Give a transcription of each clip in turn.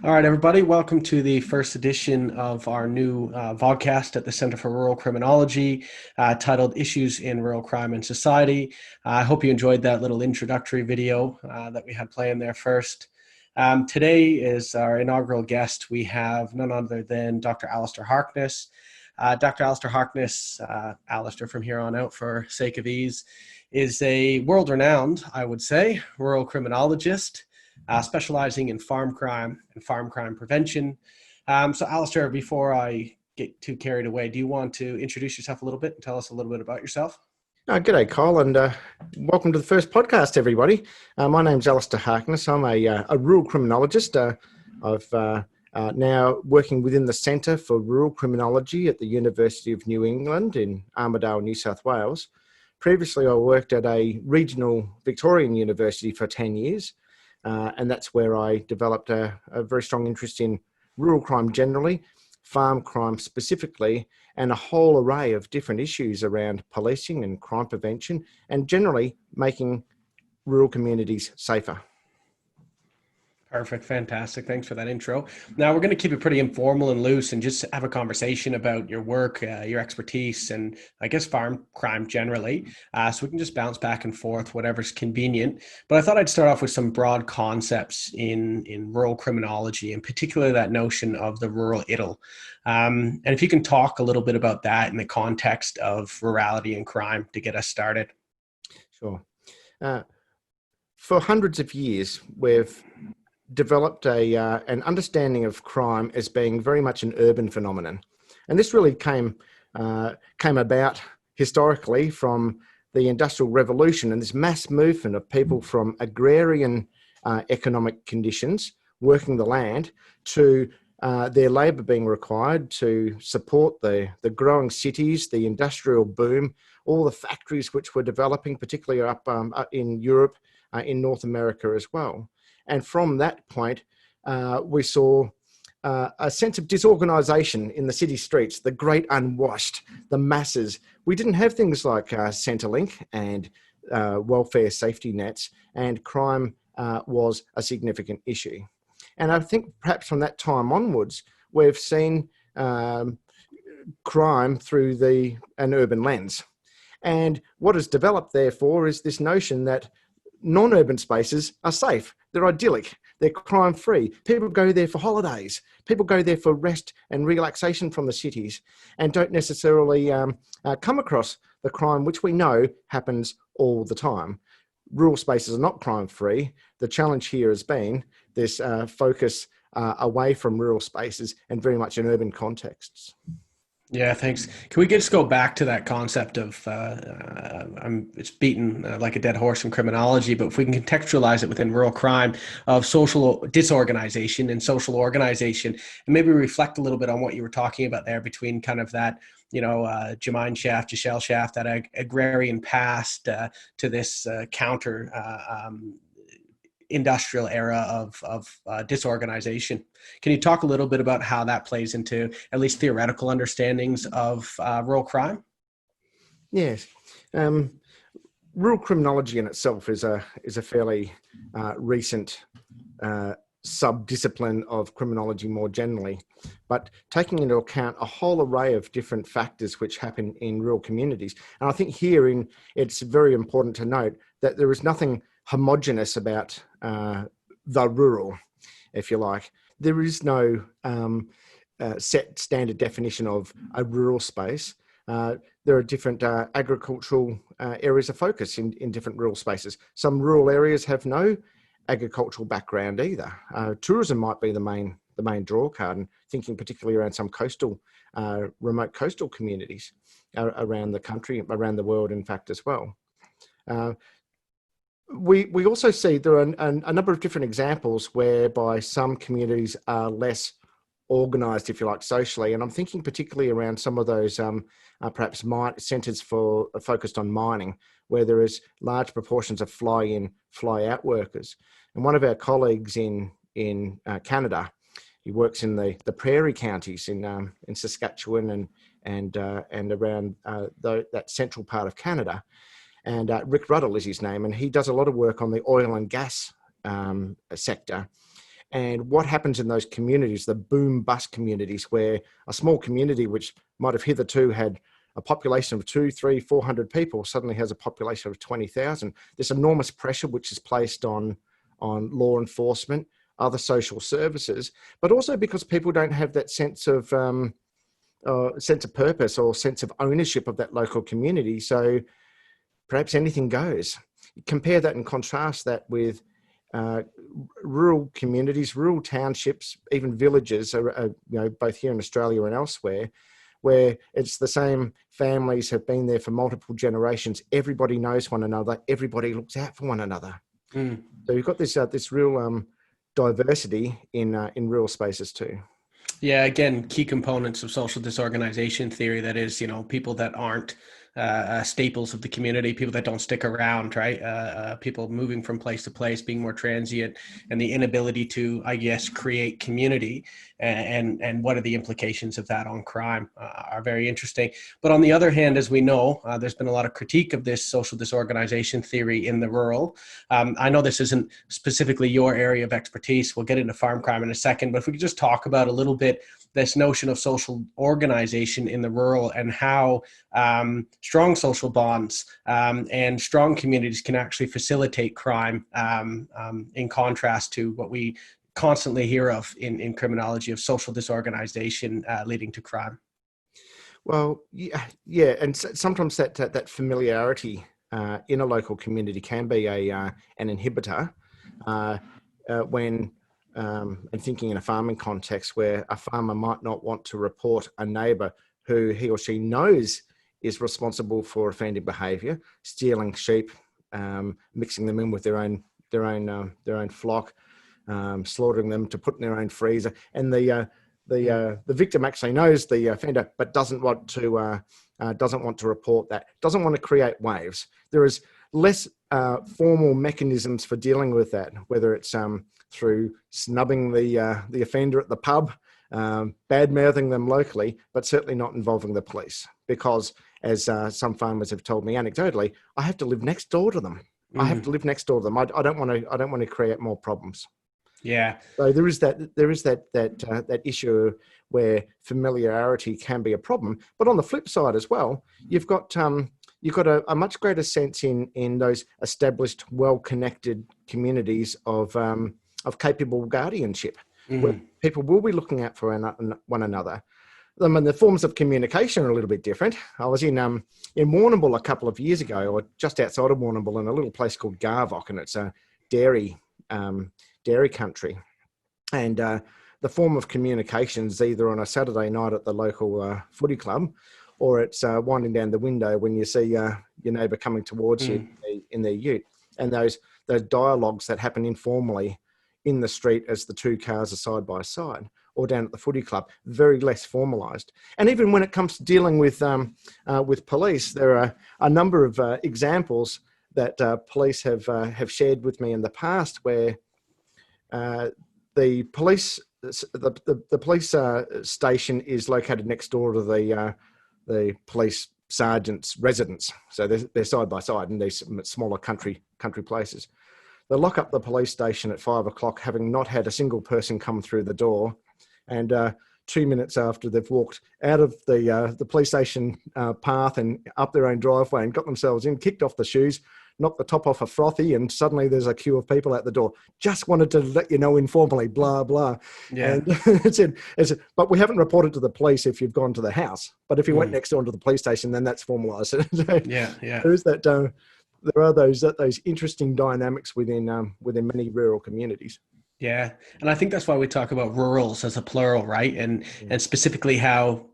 All right, everybody, welcome to the first edition of our new Vodcast at the Centre for Rural Criminology, titled Issues in Rural Crime and Society. I hope you enjoyed that little introductory video that we had playing there first. Today is our inaugural guest. We have none other than Dr. Alistair Harkness. Dr. Alistair Harkness, Alistair from here on out for sake of ease, is a world-renowned, I would say, rural criminologist, specializing in farm crime and farm crime prevention. So Alistair, before I get too carried away, do you want to introduce yourself a little bit and tell us a little bit about yourself? G'day, Kyle, and welcome to the first podcast, everybody. My name's Alistair Harkness. I'm a rural criminologist. I've now working within the Centre for Rural Criminology at the University of New England in Armidale, New South Wales. Previously, I worked at a regional Victorian university for 10 years. And that's where I developed a very strong interest in rural crime generally, farm crime specifically, and a whole array of different issues around policing and crime prevention, and generally making rural communities safer. Perfect. Fantastic. Thanks for that intro. Now we're going to keep it pretty informal and loose and just have a conversation about your work, your expertise, and I guess farm crime generally. So we can just bounce back and forth, whatever's convenient. But I thought I'd start off with some broad concepts in rural criminology, and particularly that notion of the rural idyl. And if you can talk a little bit about that in the context of rurality and crime to get us started. Sure. For hundreds of years, we've developed an understanding of crime as being very much an urban phenomenon. And this really came about historically from the Industrial Revolution and this mass movement of people from agrarian economic conditions, working the land, to their labour being required to support the growing cities, the industrial boom, all the factories which were developing, particularly up in Europe, in North America as well. And from that point, we saw a sense of disorganisation in the city streets, the great unwashed, the masses. We didn't have things like Centrelink and welfare safety nets, and crime was a significant issue. And I think perhaps from that time onwards, we've seen crime through an urban lens. And what has developed, therefore, is this notion that non-urban spaces are safe. They're idyllic. They're crime-free. People go there for holidays. People go there for rest and relaxation from the cities, and don't necessarily come across the crime, which we know happens all the time. Rural spaces are not crime-free. The challenge here has been this focus away from rural spaces and very much in urban contexts. Yeah, thanks. Can we just go back to that concept of, it's beaten like a dead horse in criminology, but if we can contextualize it within rural crime, of social disorganization and social organization, and maybe reflect a little bit on what you were talking about there between kind of that, Gemine shaft, Jeshel shaft, that agrarian past to this counter industrial era of disorganization. Can you talk a little bit about how that plays into at least theoretical understandings of rural crime? Yes. Rural criminology in itself is a fairly recent sub-discipline of criminology more generally, but taking into account a whole array of different factors which happen in rural communities. And I think it's very important to note that there is nothing homogenous about the rural, if you like. There is no set standard definition of a rural space. there are different agricultural areas of focus in different rural spaces. Some rural areas have no agricultural background either. Tourism might be the main draw card, and thinking particularly around some coastal, remote coastal communities around the country, around the world, in fact, as well. We also see there are a number of different examples whereby some communities are less organised, if you like, socially, and I'm thinking particularly around some of those perhaps centres focused on mining, where there is large proportions of fly-in, fly-out workers. And one of our colleagues in Canada, he works in the prairie counties in Saskatchewan and around that central part of Canada. And Rick Ruddle is his name, and he does a lot of work on the oil and gas sector. And what happens in those communities, the boom-bust communities, where a small community which might have hitherto had a population of 200, 300, 400 people suddenly has a population of 20,000. This enormous pressure which is placed on law enforcement, other social services, but also because people don't have that sense of purpose or sense of ownership of that local community. So perhaps anything goes. Compare that and contrast that with rural communities, rural townships, even villages, both here in Australia and elsewhere, where it's the same families have been there for multiple generations. Everybody knows one another. Everybody looks out for one another. Mm. So you've got this real diversity in rural spaces too. Yeah, again, key components of social disorganization theory. That is, people that aren't staples of the community, people that don't stick around, right? People moving from place to place, being more transient, and the inability to, I guess, create community and what are the implications of that on crime are very interesting. But on the other hand, as we know, there's been a lot of critique of this social disorganization theory in the rural. I know this isn't specifically your area of expertise. We'll get into farm crime in a second, but if we could just talk about a little bit this notion of social organization in the rural and how strong social bonds and strong communities can actually facilitate crime in contrast to what we constantly hear of in criminology of social disorganization leading to crime. Well, yeah, and sometimes that familiarity in a local community can be an inhibitor when and thinking in a farming context where a farmer might not want to report a neighbour who he or she knows is responsible for offending behaviour, stealing sheep, mixing them in with their own flock, slaughtering them to put in their own freezer, and the victim actually knows the offender but doesn't want to report that, doesn't want to create waves. There is less formal mechanisms for dealing with that, whether it's through snubbing the offender at the pub, bad-mouthing them locally, but certainly not involving the police, because as some farmers have told me anecdotally, I have to live next door to them. I have to live next door to them. I don't want to create more problems. Yeah. So there is that issue where familiarity can be a problem. But on the flip side as well, you've got a much greater sense in those established, well-connected communities of capable guardianship, where people will be looking out for one another. I mean, the forms of communication are a little bit different. I was in Warrnambool a couple of years ago, or just outside of Warrnambool, in a little place called Garvock, and it's a dairy country. And the form of communication is either on a Saturday night at the local footy club, or it's winding down the window when you see your neighbour coming towards you in their ute. And those dialogues that happen informally in the street as the two cars are side by side, or down at the footy club, very less formalised. And even when it comes to dealing with police, there are a number of examples that police have shared with me in the past, where the police station is located next door to the police sergeant's residence. So they're side by side in these smaller country places. They lock up the police station at 5 o'clock, having not had a single person come through the door, and 2 minutes after they've walked out of the police station path and up their own driveway and got themselves in, kicked off the shoes, knocked the top off a frothy, and suddenly there's a queue of people at the door. Just wanted to let you know informally, blah, blah. Yeah. And but we haven't reported to the police if you've gone to the house. But if you went next door to the police station, then that's formalised. Yeah. There's that. There are those interesting dynamics within many rural communities. Yeah. And I think that's why we talk about rurals as a plural, right? And specifically how,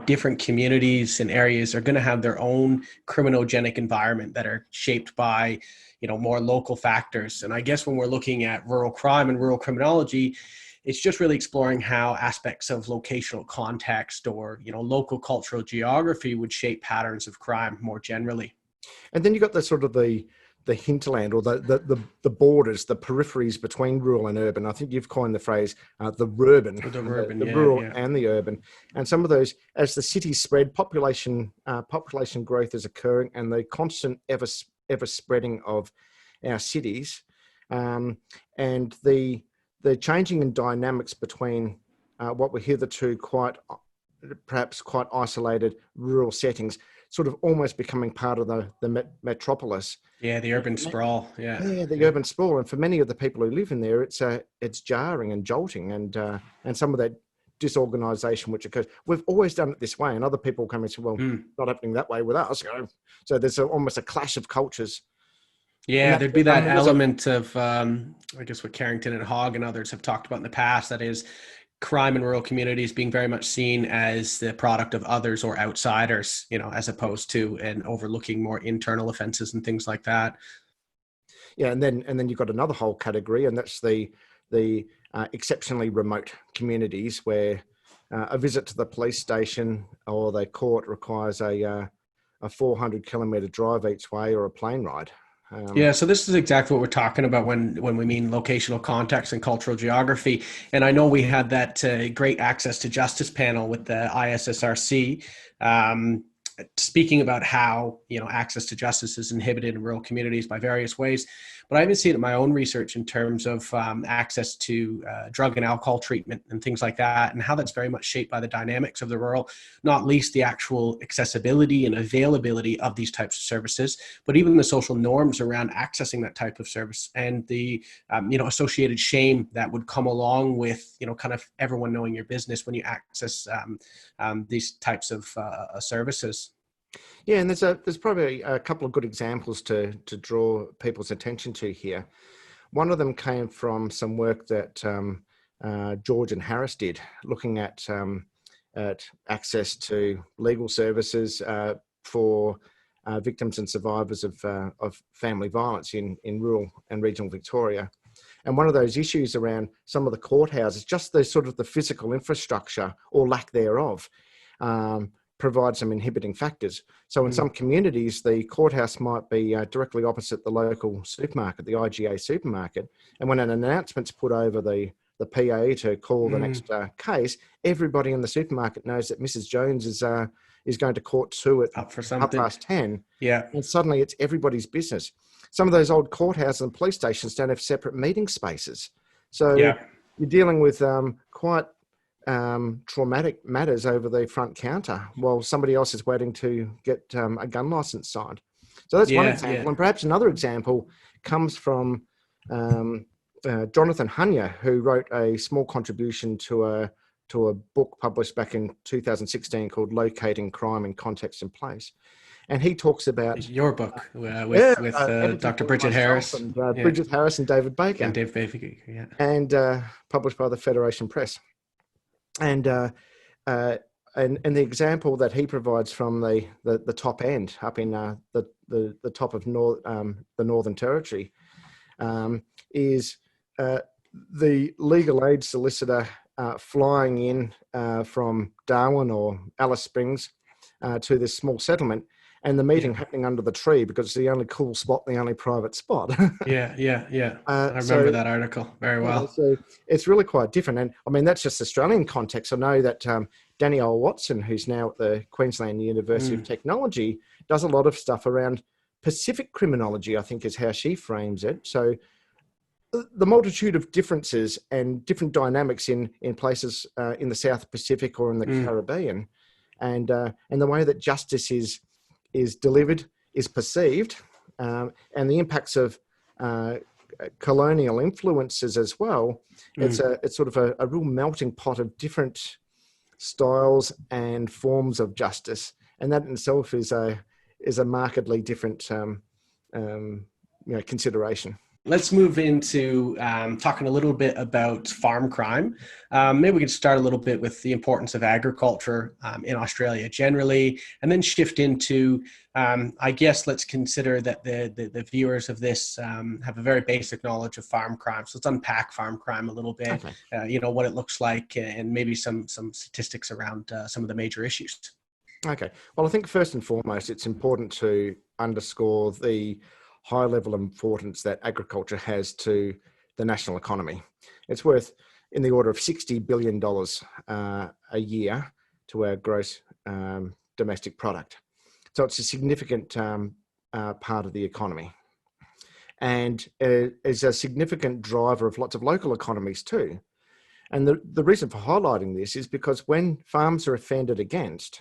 different communities and areas are going to have their own criminogenic environment that are shaped by, more local factors. And I guess when we're looking at rural crime and rural criminology, it's just really exploring how aspects of locational context or, local cultural geography would shape patterns of crime more generally. And then you got the sort of the hinterland or the borders, the peripheries between rural and urban. I think you've coined the phrase the rurban, the rural and the urban. And some of those, as the cities spread, population growth is occurring, and the constant ever spreading of our cities, and the changing in dynamics between what were hitherto perhaps quite isolated rural settings, sort of almost becoming part of the metropolis. Yeah, the urban sprawl. Yeah, the urban sprawl, and for many of the people who live in there, it's jarring and jolting, and some of that disorganisation which occurs. We've always done it this way, and other people come and say, "Well, not happening that way with us." So there's almost a clash of cultures. Yeah, there'd be that element of, I guess, what Carrington and Hogg and others have talked about in the past. That is, crime in rural communities being very much seen as the product of others or outsiders, as opposed to and overlooking more internal offenses and things like that. Yeah, and then you've got another whole category, and that's the exceptionally remote communities where a visit to the police station or the court requires a 400-kilometre drive each way or a plane ride. Yeah, so this is exactly what we're talking about when we mean locational context and cultural geography. And I know we had that great access to justice panel with the ISSRC, speaking about how access to justice is inhibited in rural communities by various ways. But I even see it in my own research in terms of access to drug and alcohol treatment and things like that, and how that's very much shaped by the dynamics of the rural, not least the actual accessibility and availability of these types of services, but even the social norms around accessing that type of service and the associated shame that would come along with kind of everyone knowing your business when you access these types of services. Yeah, and there's probably a couple of good examples to draw people's attention to here. One of them came from some work that George and Harris did, looking at access to legal services for victims and survivors of family violence in rural and regional Victoria. And one of those issues around some of the courthouses, just the sort of the physical infrastructure or lack thereof, provide some inhibiting factors. So in some communities, the courthouse might be directly opposite the local supermarket, the IGA supermarket. And when an announcement's put over the PA to call the next case, everybody in the supermarket knows that Mrs. Jones is going to court 2 at 10:30. Yeah. And suddenly it's everybody's business. Some of those old courthouses and police stations don't have separate meeting spaces. So you're dealing with quite traumatic matters over the front counter while somebody else is waiting to get a gun license signed. So that's one example. And perhaps another example comes from Jonathan Hunya, who wrote a small contribution to a book published back in 2016 called Locating Crime in Context and Place. And he talks about your book with Dr. Bridget Harris, and Bridget Harris and David Baker, and published by the Federation Press. And the example that he provides from the top end up in the top of the Northern Territory is the legal aid solicitor flying in from Darwin or Alice Springs to this small settlement, and the meeting happening under the tree because it's the only cool spot, the only private spot. I remember that article very well. So it's really quite different. And I mean, that's just Australian context. I know that Danielle Watson, who's now at the Queensland University of Technology, does a lot of stuff around Pacific criminology, I think is how she frames it. So the multitude of differences and different dynamics in places in the South Pacific or in the Caribbean, and the way that justice is delivered, is perceived, and the impacts of colonial influences as well. It's sort of a real melting pot of different styles and forms of justice, and that in itself is a markedly different consideration. Let's move into talking a little bit about farm crime. Maybe we could start a little bit with the importance of agriculture in Australia generally, and then shift into, I guess, let's consider that the viewers of this have a very basic knowledge of farm crime. So let's unpack farm crime a little bit, okay. What it looks like, and maybe some statistics around some of the major issues. Okay. Well, I think first and foremost, it's important to underscore the high level of importance that agriculture has to the national economy. It's worth in the order of $60 billion a year to our gross domestic product. So it's a significant part of the economy, and is a significant driver of lots of local economies too. And the reason for highlighting this is because when farms are offended against,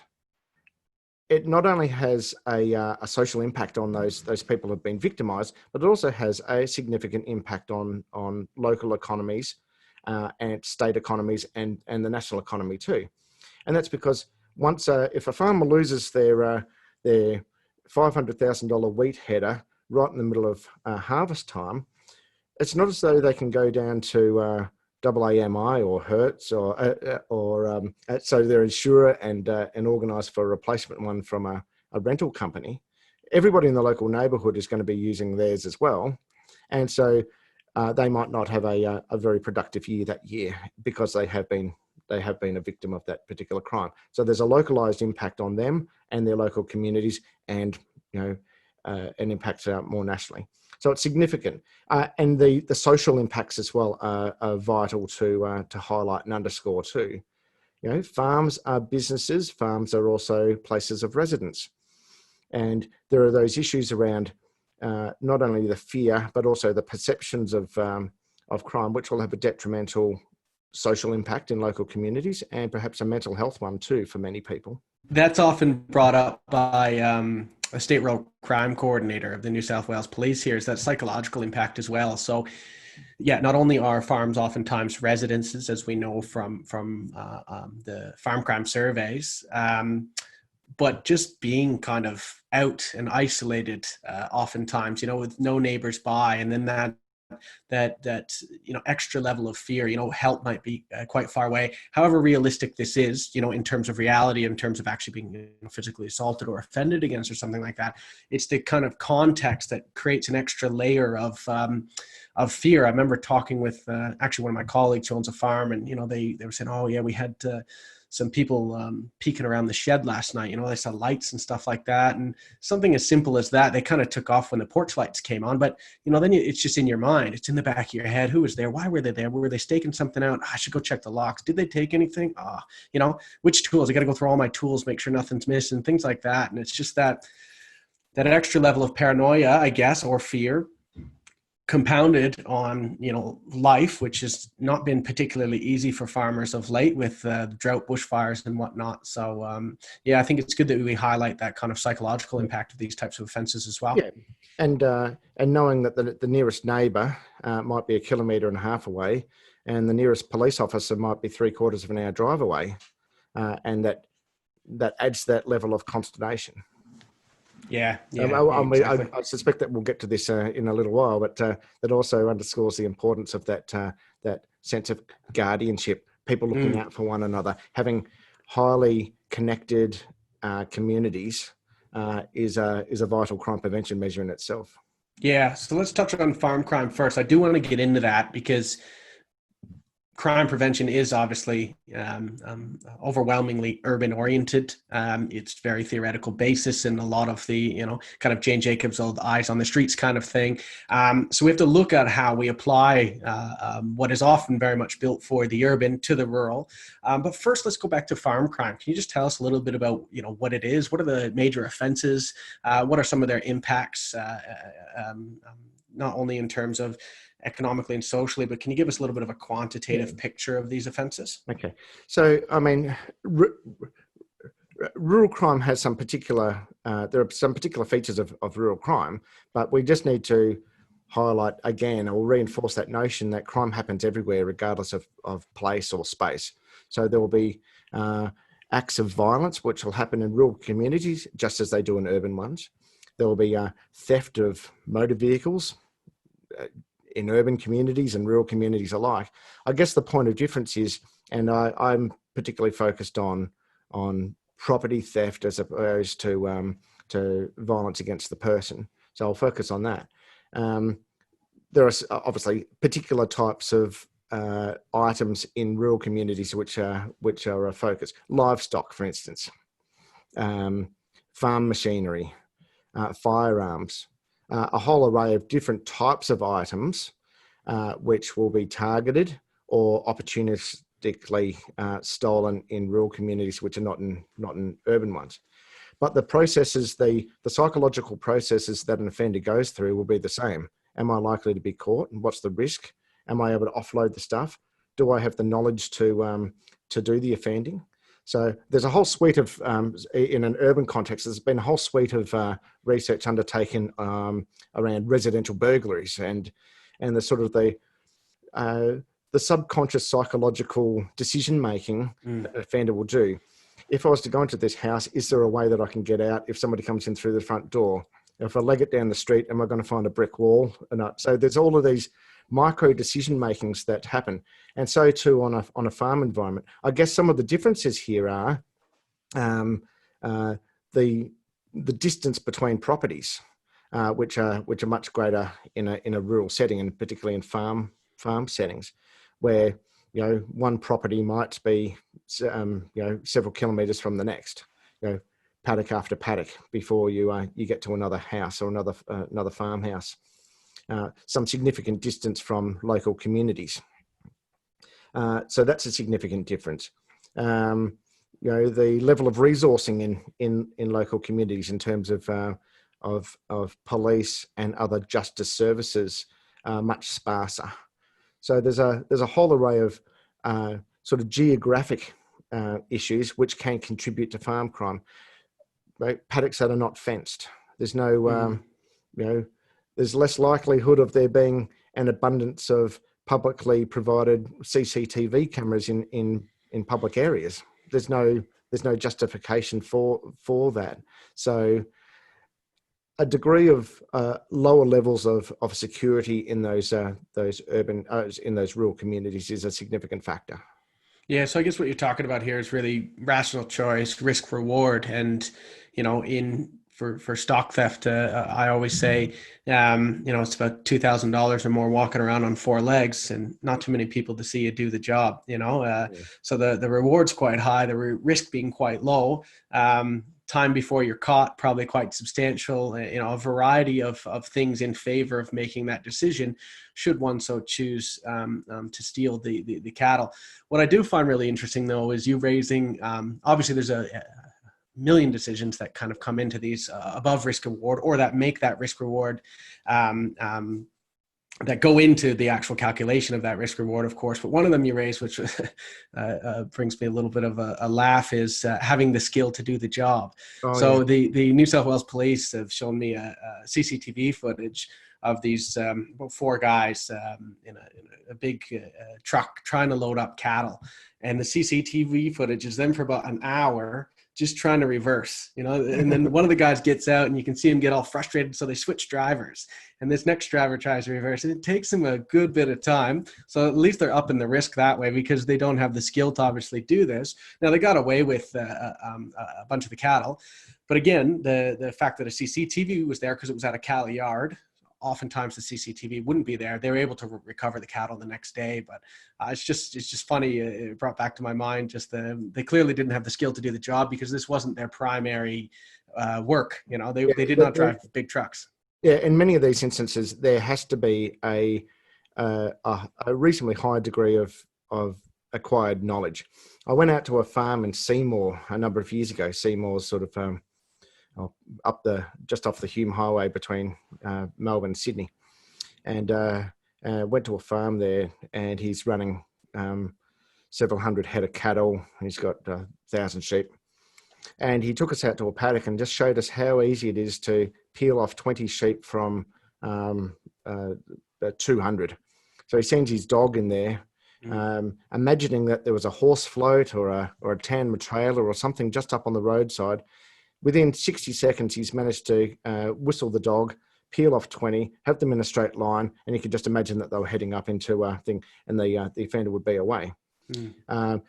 it not only has a social impact on those people who have been victimised, but it also has a significant impact on local economies and state economies and the national economy too. And that's because once if a farmer loses their $500,000 wheat header right in the middle of harvest time, it's not as though they can go down to AAMI or Hertz or so their insurer and organise for a replacement one from a rental company. Everybody in the local neighbourhood is going to be using theirs as well, and so they might not have a very productive year that year because they have been a victim of that particular crime. So there's a localised impact on them and their local communities, and an impact more nationally. So it's significant, and the social impacts as well are vital to highlight and underscore too. Farms are businesses. Farms are also places of residence, and there are those issues around not only the fear but also the perceptions of crime, which will have a detrimental social impact in local communities and perhaps a mental health one too for many people. That's often brought up by a state rural crime coordinator of the New South Wales Police here, is that psychological impact as well. So yeah, not only are farms oftentimes residences, as we know from the farm crime surveys, but just being kind of out and isolated oftentimes, with no neighbors by, and then that extra level of fear, help might be quite far away. However realistic this is, in terms of reality, in terms of actually being physically assaulted or offended against or something like that, it's the kind of context that creates an extra layer of fear. I remember talking with actually one of my colleagues who owns a farm, and they were saying, oh yeah, we had some people peeking around the shed last night. They saw lights and stuff like that, and something as simple as that, they kind of took off when the porch lights came on. But then it's just in your mind, it's in the back of your head. Who was there? Why were they there? Were they staking something out? I should go check the locks. Did they take anything? Which tools? I got to go through all my tools, make sure nothing's missing, things like that. And it's just that extra level of paranoia, I guess, or fear, compounded on life, which has not been particularly easy for farmers of late with drought, bushfires and whatnot. So I think it's good that we highlight that kind of psychological impact of these types of offences as well. Yeah, and knowing that the nearest neighbour might be 1.5 kilometres away, and the nearest police officer might be 3/4 of an hour drive away, and that adds that level of consternation. Yeah, exactly. I suspect that we'll get to this in a little while, but that also underscores the importance of that sense of guardianship, people looking out for one another, having highly connected communities is a vital crime prevention measure in itself. Yeah, so let's touch on farm crime first. I do want to get into that because crime prevention is obviously overwhelmingly urban oriented. It's very theoretical basis and a lot of the, kind of Jane Jacobs' old eyes on the streets kind of thing. So we have to look at how we apply what is often very much built for the urban to the rural. But first, let's go back to farm crime. Can you just tell us a little bit about, what it is? What are the major offenses? What are some of their impacts? Not only in terms of economically and socially, but can you give us a little bit of a quantitative picture of these offences? Okay. So, I mean, rural crime has some particular, there are some particular features of rural crime, but we just need to highlight again or reinforce that notion that crime happens everywhere, regardless of place or space. So there will be acts of violence, which will happen in rural communities, just as they do in urban ones. There will be theft of motor vehicles in urban communities and rural communities alike. I guess the point of difference is, and I'm particularly focused on property theft as opposed to violence against the person. So I'll focus on that. There are obviously particular types of items in rural communities which are a focus. Livestock, for instance, farm machinery, firearms, a whole array of different types of items which will be targeted or opportunistically stolen in rural communities which are not in urban ones. But the processes, the psychological processes that an offender goes through will be the same. Am I likely to be caught? And what's the risk? Am I able to offload the stuff? Do I have the knowledge to do the offending? So there's a whole suite of, in an urban context, there's been a whole suite of research undertaken around residential burglaries and the sort of the subconscious psychological decision making that an offender will do. If I was to go into this house, is there a way that I can get out if somebody comes in through the front door? If I leg it down the street, am I going to find a brick wall or not? So there's all of these micro decision makings that happen, and so too on a farm environment. I guess some of the differences here are the distance between properties, which are much greater in a rural setting, and particularly in farm settings, where one property might be several kilometres from the next, paddock after paddock before you get to another house or another farmhouse. Some significant distance from local communities. So that's a significant difference. The level of resourcing in local communities in terms of police and other justice services are much sparser. So there's a whole array of sort of geographic issues which can contribute to farm crime. Right? Paddocks that are not fenced. There's no, there's less likelihood of there being an abundance of publicly provided CCTV cameras in public areas. There's no justification for that. So a degree of lower levels of security in those urban in those rural communities is a significant factor. Yeah, so I guess what you're talking about here is really rational choice, risk reward, and for stock theft, I always say, it's about $2,000 or more walking around on four legs, and not too many people to see you do the job. So the reward's quite high, the risk being quite low. Time before you're caught, probably quite substantial, a variety of things in favor of making that decision, should one so choose to steal the cattle. What I do find really interesting, though, is you raising, obviously there's a million decisions that kind of come into these above risk reward, or that make that risk reward that go into the actual calculation of that risk reward, of course. But one of them you raised, which brings me a little bit of a laugh, is having the skill to do the job. The New South Wales Police have shown me a CCTV footage of these four guys in a big truck trying to load up cattle. And the CCTV footage is them for about an hour just trying to reverse, and then one of the guys gets out and you can see him get all frustrated. So they switch drivers, and this next driver tries to reverse, and it takes him a good bit of time. So at least they're upping the risk that way, because they don't have the skill to obviously do this. Now, they got away with a bunch of the cattle, but again, the fact that a CCTV was there because it was at a cattle yard, oftentimes the CCTV wouldn't be there. They were able to recover the cattle the next day, but it's just funny. It brought back to my mind they clearly didn't have the skill to do the job, because this wasn't their primary work. They did not drive big trucks. Yeah, in many of these instances, there has to be a reasonably high degree of acquired knowledge. I went out to a farm in Seymour a number of years ago. Seymour's sort of just off the Hume Highway between Melbourne and Sydney, and went to a farm there, and he's running several hundred head of cattle. He's got 1,000 sheep. And he took us out to a paddock and just showed us how easy it is to peel off 20 sheep from 200. So he sends his dog in there, imagining that there was a horse float or a tandem trailer or something just up on the roadside. Within 60 seconds, he's managed to whistle the dog, peel off 20, have them in a straight line, and you could just imagine that they were heading up into a thing, and the offender would be away.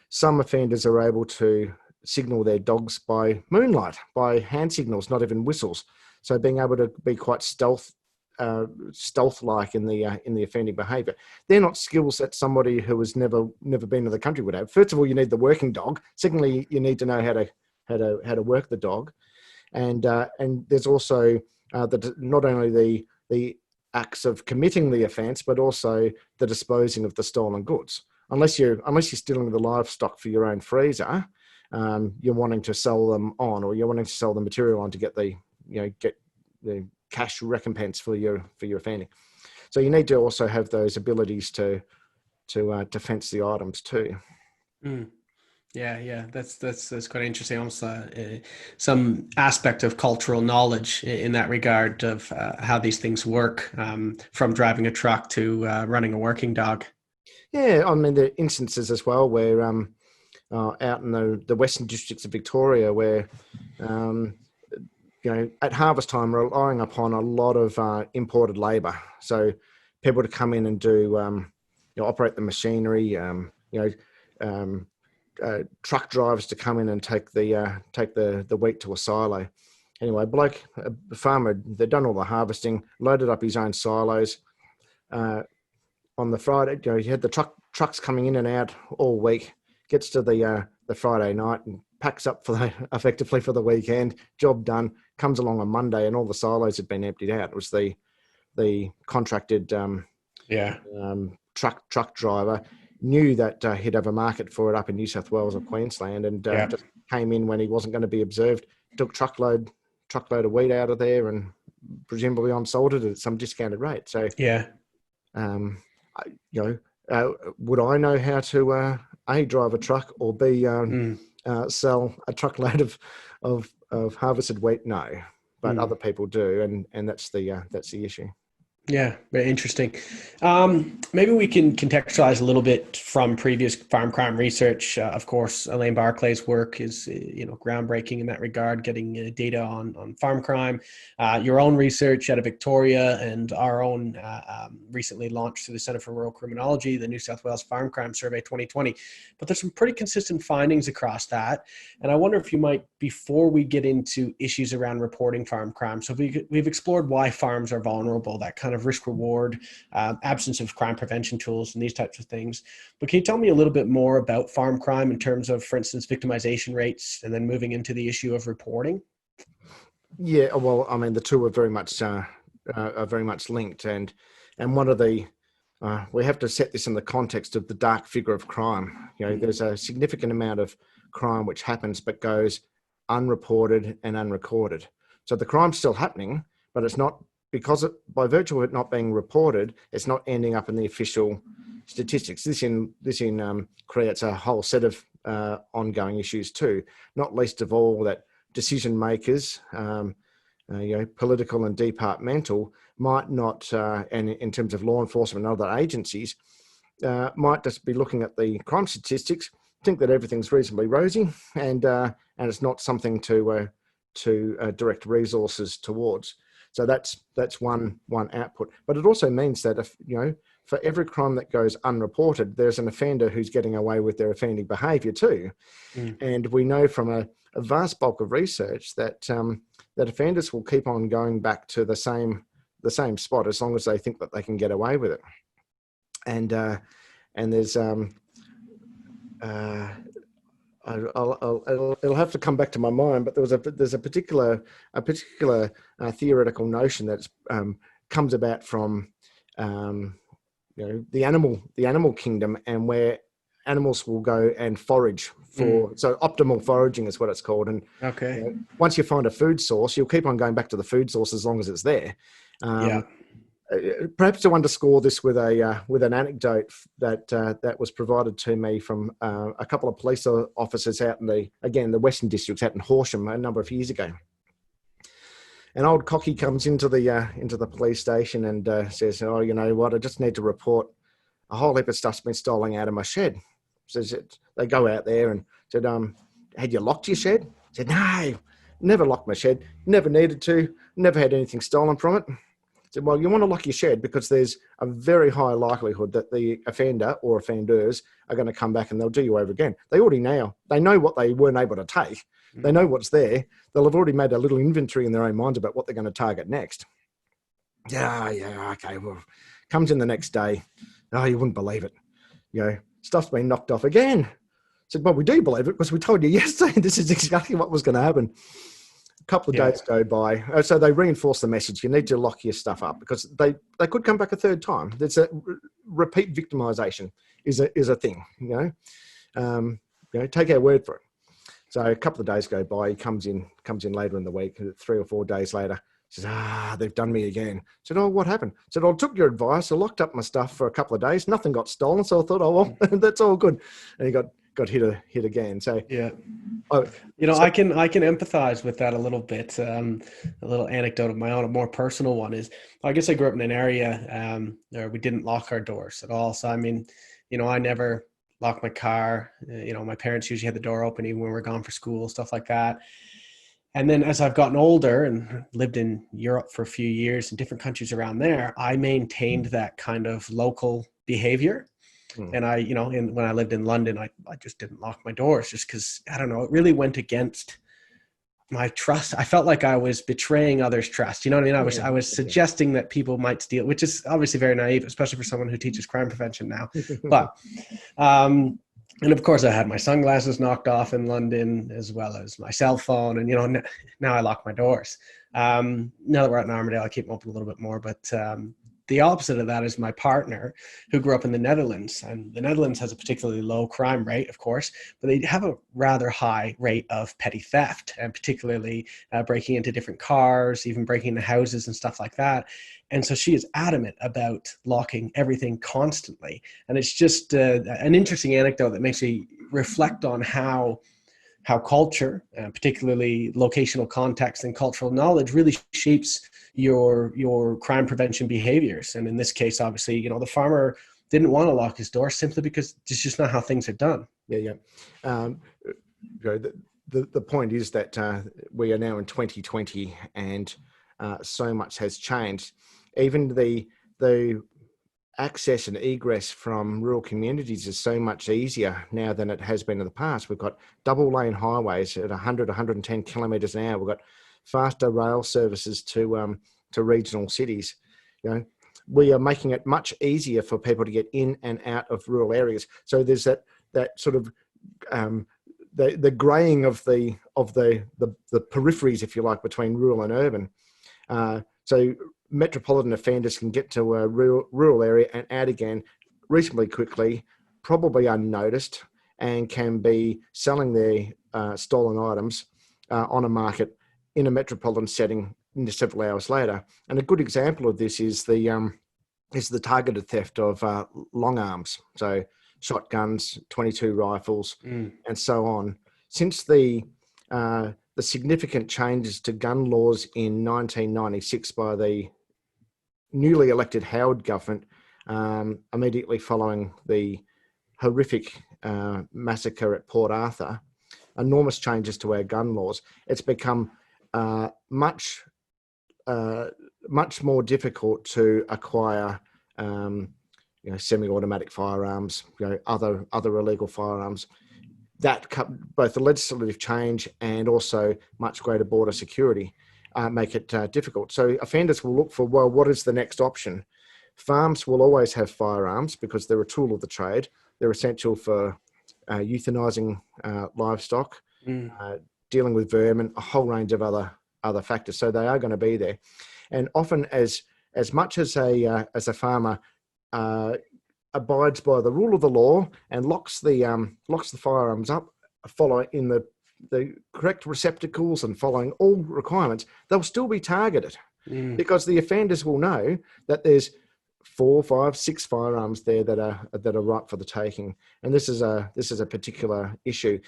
Some offenders are able to signal their dogs by moonlight, by hand signals, not even whistles. So being able to be quite stealth-like in the offending behaviour. They're not skills that somebody who has never been to the country would have. First of all, you need the working dog. Secondly, you need to know how to work the dog, and there's also not only the acts of committing the offence, but also the disposing of the stolen goods. Unless you're stealing the livestock for your own freezer, you're wanting to sell them on, or you're wanting to sell the material on to get the cash recompense for your offending. So you need to also have those abilities to fence the items too. Yeah, that's quite interesting. Almost some aspect of cultural knowledge in that regard of how these things work, from driving a truck to running a working dog. Yeah, I mean, there are instances as well where out in the Western districts of Victoria where, at harvest time, relying upon a lot of imported labour. So people to come in and do, operate the machinery, truck drivers to come in and take the wheat to a silo. Anyway, a farmer, they'd done all the harvesting, loaded up his own silos. On the Friday, he had the trucks coming in and out all week. Gets to the Friday night and packs up effectively for the weekend. Job done. Comes along on Monday, and all the silos had been emptied out. It was the contracted truck driver knew that he'd have a market for it up in New South Wales or Queensland, and just came in when he wasn't going to be observed. Took truckload of wheat out of there, and presumably on-sold it at some discounted rate. So would I know how to A, drive a truck, or B, sell a truckload of harvested wheat? No, but other people do, and that's the issue. Yeah, very interesting. Maybe we can contextualize a little bit from previous farm crime research. Of course, Elaine Barclay's work is, groundbreaking in that regard, getting data on farm crime. Your own research out of Victoria, and our own recently launched through the Centre for Rural Criminology, the New South Wales Farm Crime Survey 2020. But there's some pretty consistent findings across that. And I wonder if you might, before we get into issues around reporting farm crime, so we've explored why farms are vulnerable, that kind of risk reward, absence of crime prevention tools, and these types of things. But can you tell me a little bit more about farm crime in terms of, for instance, victimization rates, and then moving into the issue of reporting? Yeah, well, I mean, the two are very much linked, and one of the we have to set this in the context of the dark figure of crime. There's a significant amount of crime which happens but goes unreported and unrecorded. So the crime's still happening, but it's not, because by virtue of it not being reported, it's not ending up in the official statistics. This creates a whole set of ongoing issues too, not least of all that decision makers, political and departmental, might not, and in terms of law enforcement and other agencies, might just be looking at the crime statistics, think that everything's reasonably rosy, and it's not something to direct resources towards. So that's one output. But it also means that if, for every crime that goes unreported, there's an offender who's getting away with their offending behaviour too. And we know from a vast bulk of research that that offenders will keep on going back to the same spot as long as they think that they can get away with it. And there's it'll have to come back to my mind, but there's a particular theoretical notion that comes about from the animal kingdom, and where animals will go and forage for. So optimal foraging is what it's called. And once you find a food source, you'll keep on going back to the food source as long as it's there. perhaps to underscore this with an anecdote that was provided to me from a couple of police officers out in the Western Districts out in Horsham a number of years ago. An old cocky comes into the police station and says, "Oh, you know what? I just need to report a whole heap of stuff's been stolen out of my shed." So they go out there and said, "Had you locked your shed?" I said, "No, never locked my shed. Never needed to. Never had anything stolen from it." I said, "Well, you want to lock your shed because there's a very high likelihood that the offender or offenders are going to come back and they'll do you over again. They already know. They know what they weren't able to take. They know what's there. They'll have already made a little inventory in their own minds about what they're going to target next." Yeah, okay. Well, comes in the next day. "Oh, you wouldn't believe it. You know, stuff's been knocked off again." I said, "Well, we do believe it because we told you yesterday this is exactly what was going to happen." A couple of days go by. So they reinforce the message. You need to lock your stuff up because they could come back a third time. There's a repeat victimization is a thing, you know, take our word for it. So a couple of days go by. He comes in later in the week, 3 or 4 days later. He says, "They've done me again." I said, "Oh, what happened?" I said, "I took your advice. I locked up my stuff for a couple of days. Nothing got stolen. So I thought, oh, well, that's all good." And he got hit again. So yeah, so, I can empathize with that a little bit. A little anecdote of my own, a more personal one is, I guess I grew up in an area where we didn't lock our doors at all. So I mean, I never locked my car. My parents usually had the door open even when we were gone for school, stuff like that. And then as I've gotten older and lived in Europe for a few years in different countries around there, I maintained that kind of local behavior. And when I lived in London, I just didn't lock my doors just because, I don't know, it really went against my trust. I felt like I was betraying others' trust. You know what I mean? I was suggesting that people might steal, which is obviously very naive, especially for someone who teaches crime prevention now. But, and of course I had my sunglasses knocked off in London as well as my cell phone. And, now I lock my doors. Now that we're out in Armadale, I keep them open a little bit more, but, the opposite of that is my partner who grew up in the Netherlands, and the Netherlands has a particularly low crime rate, of course, but they have a rather high rate of petty theft, and particularly breaking into different cars, even breaking into houses and stuff like that. And so she is adamant about locking everything constantly. And it's just an interesting anecdote that makes me reflect on how culture, particularly locational context and cultural knowledge, really shapes your crime prevention behaviors. And in this case, obviously, the farmer didn't want to lock his door simply because it's just not how things are done. Yeah. The point is that we are now in 2020 and so much has changed. Even the access and egress from rural communities is so much easier now than it has been in the past. We've got double lane highways at 100, 110 kilometres an hour. We've got faster rail services to regional cities. We are making it much easier for people to get in and out of rural areas. So there's that sort of the greying of the peripheries, if you like, between rural and urban. So metropolitan offenders can get to a rural area and out again reasonably quickly, probably unnoticed, and can be selling their stolen items on a market in a metropolitan setting several hours later. And a good example of this is the targeted theft of long arms, so shotguns, 22 rifles, and so on. Since the significant changes to gun laws in 1996 by the newly elected Howard government, immediately following the horrific massacre at Port Arthur, enormous changes to our gun laws. It's become much more difficult to acquire semi-automatic firearms, other illegal firearms. That both the legislative change and also much greater border security make it difficult. So offenders will look for, well, what is the next option? Farms will always have firearms because they're a tool of the trade. They're essential for euthanizing livestock, dealing with vermin, a whole range of other factors. So they are going to be there. And often as much as a farmer abides by the rule of the law and locks the firearms up, follow in the correct receptacles and following all requirements, they'll still be targeted. because the offenders will know that there's 4, 5, 6 firearms there that are ripe for the taking, and this is a particular issue,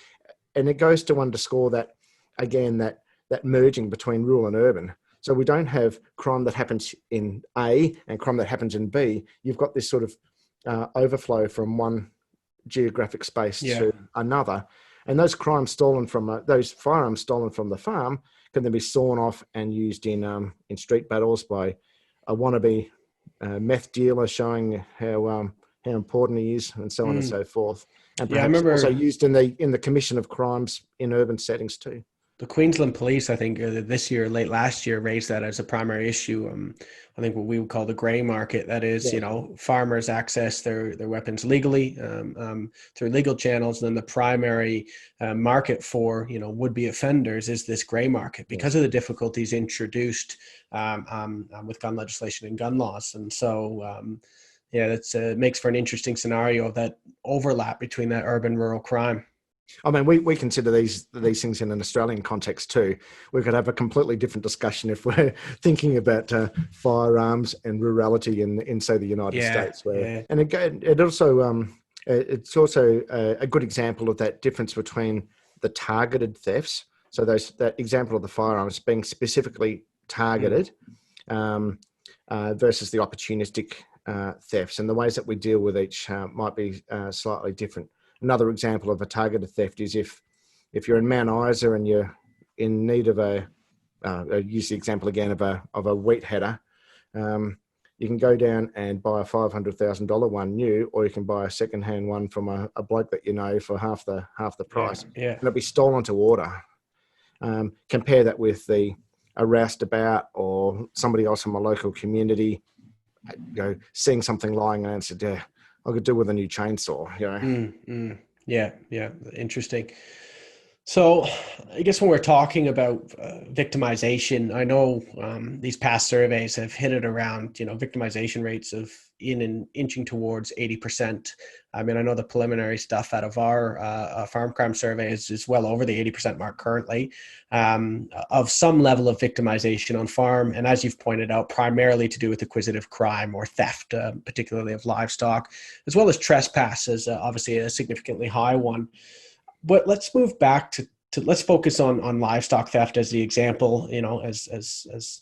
and it goes to underscore that again that merging between rural and urban. So we don't have crime that happens in A and crime that happens in B. You've got this sort of overflow from one geographic space to another, and those firearms stolen from the farm can then be sawn off and used in street battles by a wannabe meth dealer showing how important he is, and so on and so forth, and perhaps also used in the commission of crimes in urban settings too. The Queensland Police, I think, this year, late last year, raised that as a primary issue. I think what we would call the grey market. That is, farmers access their weapons legally through legal channels. And then the primary market for, would-be offenders is this grey market because of the difficulties introduced with gun legislation and gun laws. And so, that's makes for an interesting scenario of that overlap between that urban-rural crime. I mean, we consider these things in an Australian context too. We could have a completely different discussion if we're thinking about firearms and rurality in say the United States. And again, it's also a good example of that difference between the targeted thefts. So that example of the firearms being specifically targeted versus the opportunistic thefts, and the ways that we deal with each might be slightly different. Another example of a targeted theft is if you're in Mount Isa and you're in need of use the example again of a wheat header, you can go down and buy a $500,000 one new, or you can buy a second-hand one from a bloke that you know for half the price, and it'll be stolen to order. Compare that with a roustabout or somebody else in my local community, seeing something lying around and said, "Yeah, I could do with a new chainsaw." Yeah, interesting. So I guess when we're talking about victimization, I know these past surveys have hit it around, victimization rates of inching towards 80%. I mean, I know the preliminary stuff out of our farm crime survey is well over the 80% mark currently, of some level of victimization on farm. And as you've pointed out, primarily to do with acquisitive crime or theft, particularly of livestock, as well as trespass is obviously a significantly high one. But let's move back to let's focus on livestock theft as the example, as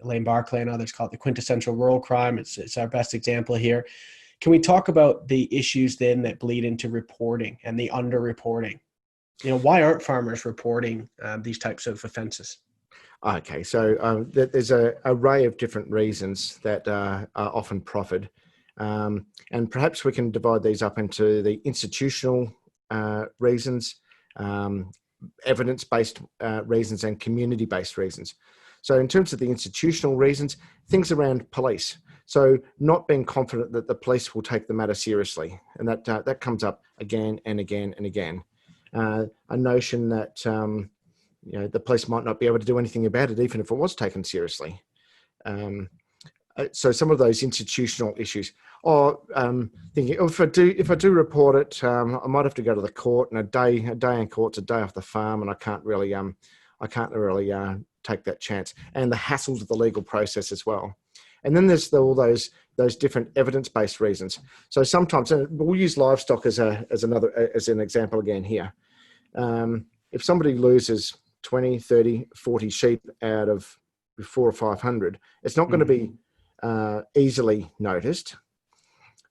Elaine Barclay and others call it the quintessential rural crime. It's our best example here. Can we talk about the issues then that bleed into reporting and the underreporting? Why aren't farmers reporting these types of offenses? Okay, so there's an array of different reasons that are often proffered. And perhaps we can divide these up into the institutional reasons, evidence-based reasons, and community-based reasons. So in terms of the institutional reasons, things around police. So not being confident that the police will take the matter seriously. And that comes up again and again and again. A notion that the police might not be able to do anything about it, even if it was taken seriously. So some of those institutional issues, or thinking, if I do report it, I might have to go to the court, and a day in court's a day off the farm, and I can't really take that chance, and the hassles of the legal process as well. And then there's all those different evidence-based reasons. So sometimes, we'll use livestock as an example again here. If somebody loses 20, 30, 40 sheep out of 400 or 500, it's not going to be easily noticed.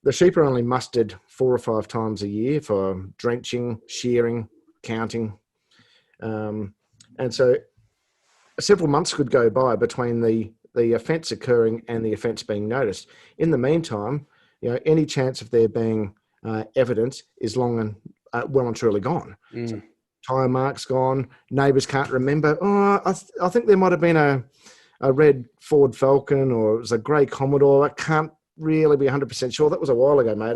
The sheep are only mustered 4 or 5 times a year for drenching, shearing, counting. And so several months could go by between the offence occurring and the offence being noticed. In the meantime, any chance of there being evidence is long and well and truly gone. So, tire marks gone, neighbours can't remember. I think there might have been a red Ford Falcon, or it was a grey Commodore. I can't really be 100% sure. That was a while ago, mate.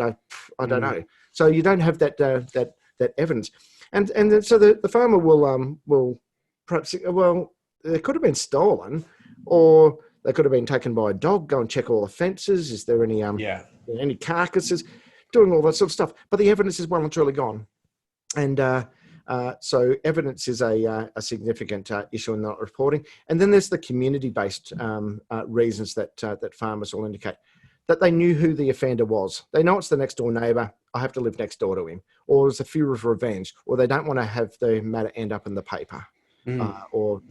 I don't know. So you don't have that evidence, and then, so the farmer will perhaps, well, they could have been stolen, or they could have been taken by a dog. Go and check all the fences. Is there any any carcasses? Doing all that sort of stuff, but the evidence is well and truly gone, and So evidence is a significant issue in not reporting. And then there's the community-based reasons that farmers will indicate. That they knew who the offender was. They know it's the next door neighbour. I have to live next door to him. Or there's a fear of revenge. Or they don't want to have the matter end up in the paper or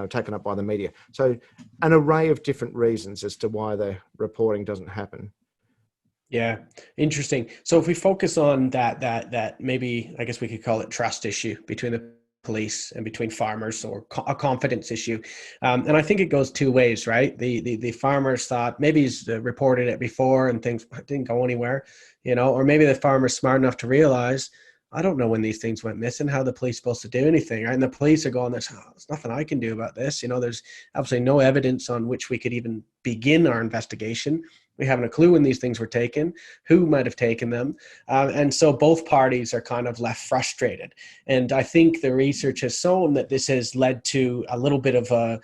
taken up by the media. So an array of different reasons as to why the reporting doesn't happen. Yeah, interesting. So if we focus on that maybe, I guess we could call it trust issue between the police and between farmers, or a confidence issue. And I think it goes two ways, right? The farmers thought maybe he's reported it before and things didn't go anywhere, or maybe the farmer's smart enough to realize, I don't know when these things went missing, how the police supposed to do anything, right? And the police are going, there's nothing I can do about this. There's absolutely no evidence on which we could even begin our investigation. We haven't a clue when these things were taken, who might have taken them. And so both parties are kind of left frustrated. And I think the research has shown that this has led to a little bit of a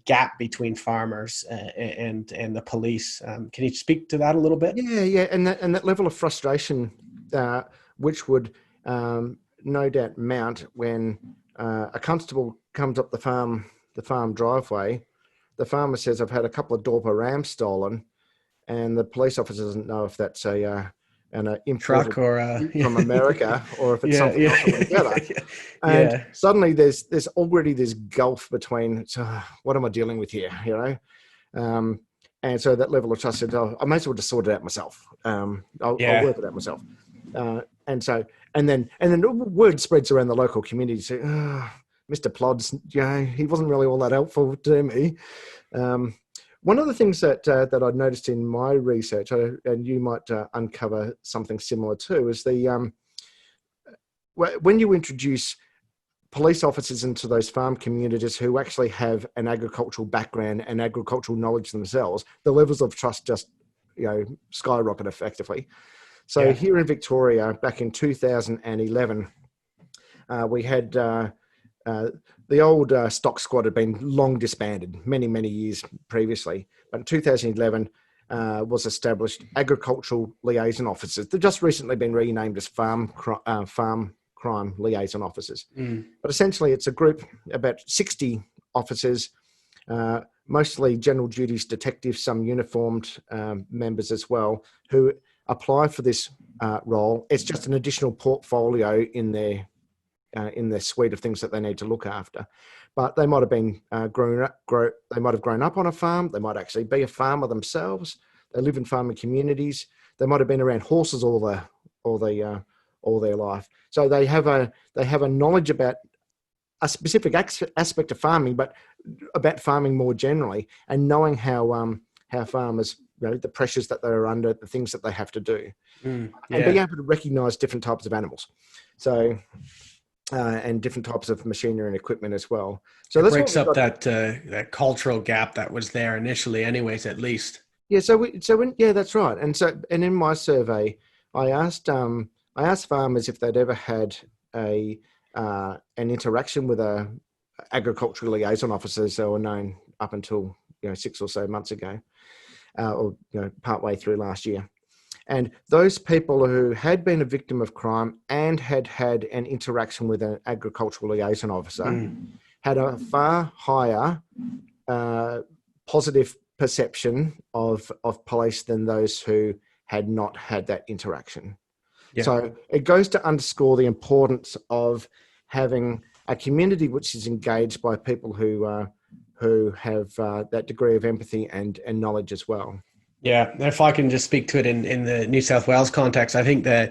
gap between farmers and the police. Can you speak to that a little bit? Yeah. And that level of frustration, which would no doubt mount when a constable comes up the farm driveway. The farmer says, I've had a couple of Dorper rams stolen, and the police officer doesn't know if that's an import truck or from America or if it's something else altogether. And suddenly there's already this gulf between, what am I dealing with here, and so that level of trust said, I may as well just sort it out myself. I'll work it out myself. And then the word spreads around the local community. So, Mr. Plods, he wasn't really all that helpful to me. One of the things that I'd noticed in my research, and you might uncover something similar too, is when you introduce police officers into those farm communities who actually have an agricultural background and agricultural knowledge themselves, the levels of trust just skyrocket effectively. So here in Victoria, back in 2011, we had the old stock squad had been long disbanded many, many years previously. But in 2011 was established agricultural liaison officers. They've just recently been renamed as farm crime liaison officers. But essentially it's a group, about 60 officers, mostly general duties detectives, some uniformed members as well, who apply for this role. It's just an additional portfolio in their suite of things that they need to look after. But they might have been they might have grown up on a farm. They might actually be a farmer themselves. They live in farming communities. They might have been around horses all their life. So they have a knowledge about a specific aspect of farming, but about farming more generally, and knowing how farmers, the pressures that they're under, the things that they have to do, and being able to recognise different types of animals. So. And different types of machinery and equipment as well. So it breaks up that cultural gap that was there initially, anyways. At least. Yeah. That's right. And in my survey, I asked farmers if they'd ever had an interaction with a agricultural liaison officer, as they were known up until 6 or so months ago, or partway through last year. And those people who had been a victim of crime and had had an interaction with an agricultural liaison officer had a far higher positive perception of police than those who had not had that interaction. Yeah. So it goes to underscore the importance of having a community which is engaged by people who have that degree of empathy and knowledge as well. Yeah, if I can just speak to it in the New South Wales context, I think the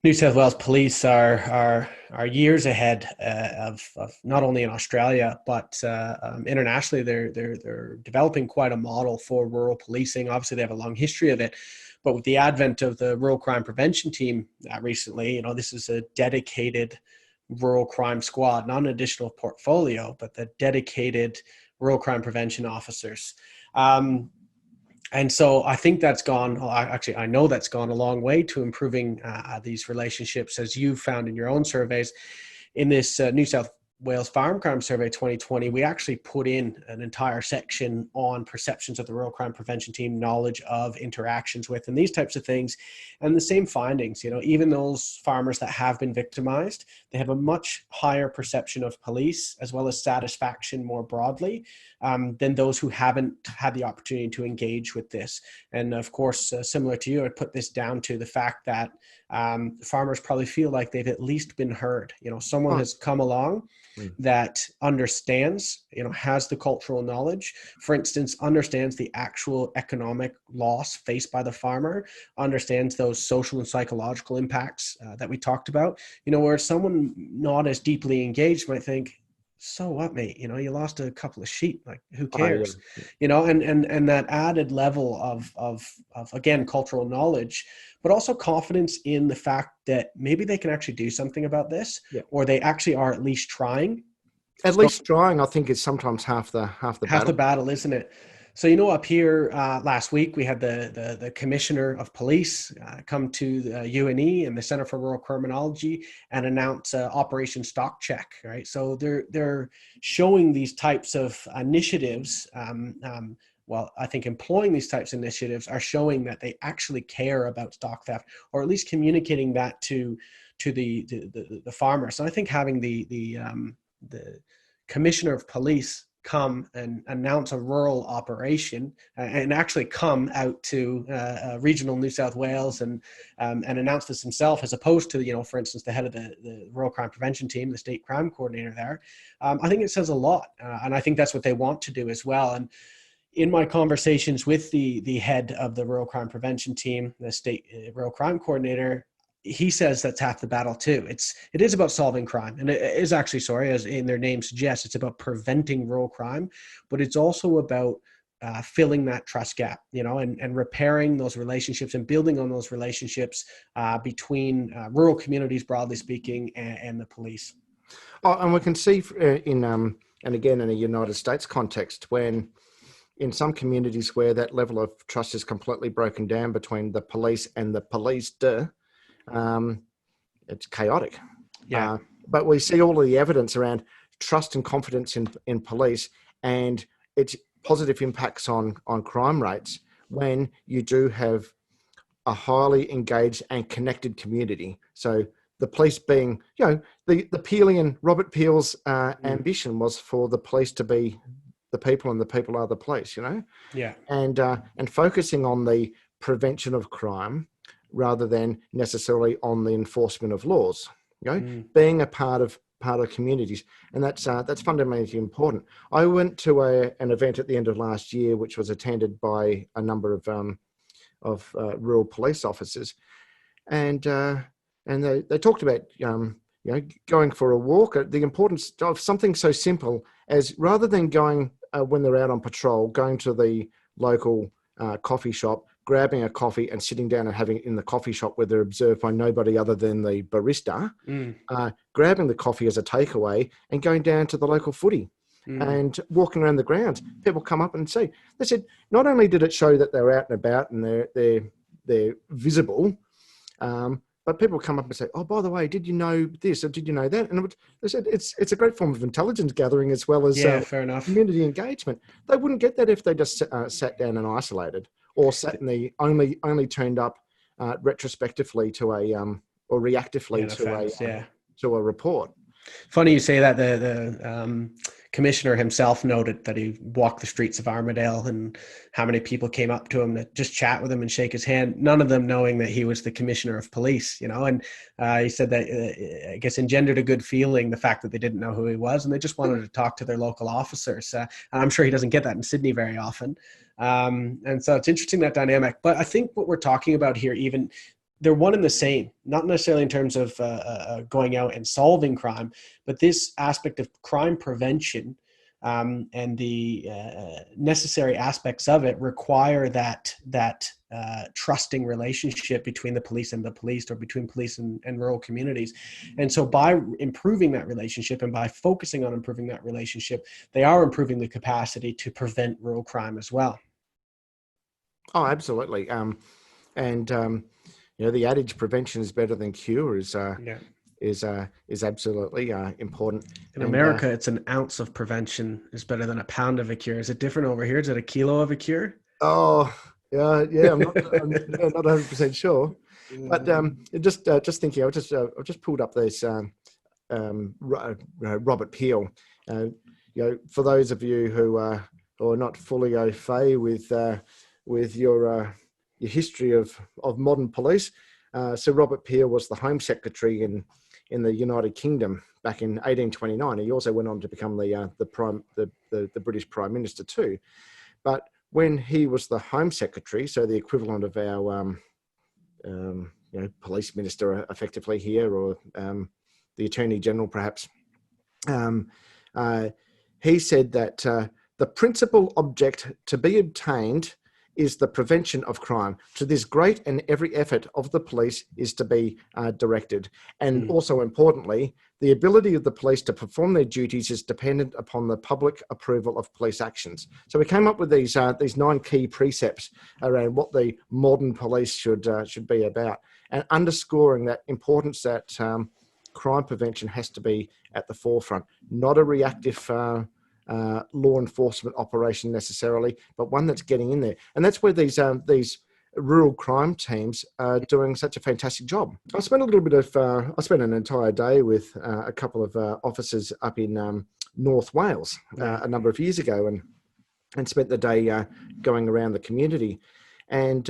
New South Wales police are years ahead of not only in Australia but internationally. They're developing quite a model for rural policing. Obviously, they have a long history of it, but with the advent of the Rural Crime Prevention Team recently, this is a dedicated rural crime squad, not an additional portfolio, but the dedicated rural crime prevention officers. And so I think that's gone, I know that's gone a long way to improving these relationships, as you found in your own surveys. In this New South Wales Farm Crime Survey 2020, we actually put in an entire section on perceptions of the Rural Crime Prevention Team, knowledge of, interactions with, and these types of things. And the same findings, even those farmers that have been victimized, they have a much higher perception of police as well as satisfaction more broadly than those who haven't had the opportunity to engage with this. And of course, similar to you, I'd put this down to the fact that farmers probably feel like they've at least been heard. Someone has come along that understands, has the cultural knowledge, for instance, understands the actual economic loss faced by the farmer, understands those social and psychological impacts that we talked about, where someone not as deeply engaged might think, so what, mate? You lost a couple of sheep. Like, who cares? And that added level of again, cultural knowledge, but also confidence in the fact that maybe they can actually do something about this, or they actually are at least trying. At least trying, I think, is sometimes half the battle, isn't it? So, up here last week, we had the Commissioner of Police come to the UNE and the Centre for Rural Criminology and announce Operation Stock Check, right? So they're showing these types of initiatives. Well, I think employing these types of initiatives are showing that they actually care about stock theft, or at least communicating that to the farmers. So I think having the Commissioner of Police come and announce a rural operation and actually come out to regional New South Wales and announce this himself, as opposed to, for instance, the head of the Rural Crime Prevention Team, the state crime coordinator there. I think it says a lot. And I think that's what they want to do as well. And in my conversations with the head of the Rural Crime Prevention Team, the state Rural Crime coordinator, he says that's half the battle too. It is about solving crime, and it is actually, as in their name suggests, it's about preventing rural crime, but it's also about filling that trust gap, and repairing those relationships and building on those relationships between rural communities, broadly speaking, and the police. Oh, and we can see and again, in a United States context, when in some communities where that level of trust is completely broken down between the police and the policed, it's chaotic. Yeah. But we see all of the evidence around trust and confidence in police and its positive impacts on crime rates when you do have a highly engaged and connected community. So the police being, the Peelian, Robert Peel's ambition was for the police to be the people and the people are the police, Yeah. And focusing on the prevention of crime rather than necessarily on the enforcement of laws, being a part of communities. And that's fundamentally important. I went to an event at the end of last year, which was attended by a number of rural police officers. And they talked about, going for a walk, the importance of something so simple as, rather than going when they're out on patrol, going to the local coffee shop, grabbing a coffee and sitting down and having it in the coffee shop where they're observed by nobody other than the barista, grabbing the coffee as a takeaway and going down to the local footy and walking around the grounds. People come up and say, they said, not only did it show that they're out and about and they're visible, but people come up and say, oh, by the way, did you know this or did you know that? And they said it's a great form of intelligence gathering as well as fair enough. Community engagement. They wouldn't get that if they just sat down and isolated, or sat in the only turned up retrospectively to a or reactively to a report. Funny you say that. The commissioner himself noted that he walked the streets of Armidale and how many people came up to him to just chat with him and shake his hand, none of them knowing that he was the commissioner of police, and he said that I guess engendered a good feeling, the fact that they didn't know who he was and they just wanted to talk to their local officers. And I'm sure he doesn't get that in Sydney very often. And so it's interesting, that dynamic. But I think what we're talking about here, even they're one and the same, not necessarily in terms of going out and solving crime, but this aspect of crime prevention and the necessary aspects of it require that trusting relationship between the police and the policed, or between police and rural communities. And so by improving that relationship and by focusing on improving that relationship, they are improving the capacity to prevent rural crime as well. Oh, absolutely. The adage prevention is better than cure is is absolutely important. In America, it's an ounce of prevention is better than a pound of a cure. Is it different over here? Is it a kilo of a cure? Oh, yeah. I'm not 100% sure, but just thinking, I've just pulled up this Robert Peel. For those of you who are not fully au fait with your history of modern police, so Robert Peel was the Home Secretary in the United Kingdom back in 1829. He also went on to become the British Prime Minister too. But when he was the Home Secretary, so the equivalent of our police minister effectively here, or the Attorney General perhaps, he said that the principal object to be obtained is the prevention of crime. To this great and every effort of the police is to be directed. And also importantly, the ability of the police to perform their duties is dependent upon the public approval of police actions. So we came up with these 9 key precepts around what the modern police should be about, and underscoring that importance that crime prevention has to be at the forefront, not a reactive law enforcement operation necessarily, but one that's getting in there. And that's where these rural crime teams are doing such a fantastic job. I spent an entire day with a couple of officers up in North Wales a number of years ago, and spent the day going around the community. And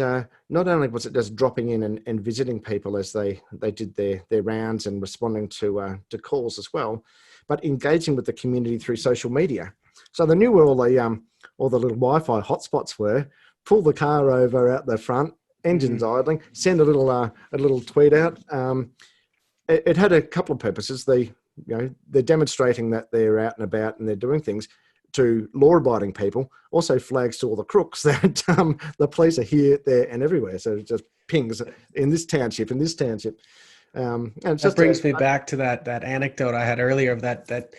not only was it just dropping in and visiting people as they did their rounds and responding to calls as well, but engaging with the community through social media. So they knew where all the little Wi-Fi hotspots were. Pull the car over out the front, engines idling, send a little tweet out. It had a couple of purposes. They're demonstrating that they're out and about and they're doing things to law-abiding people. Also flags to all the crooks that the police are here, there, and everywhere. So it just pings in this township. And it just brings me back to that anecdote I had earlier of that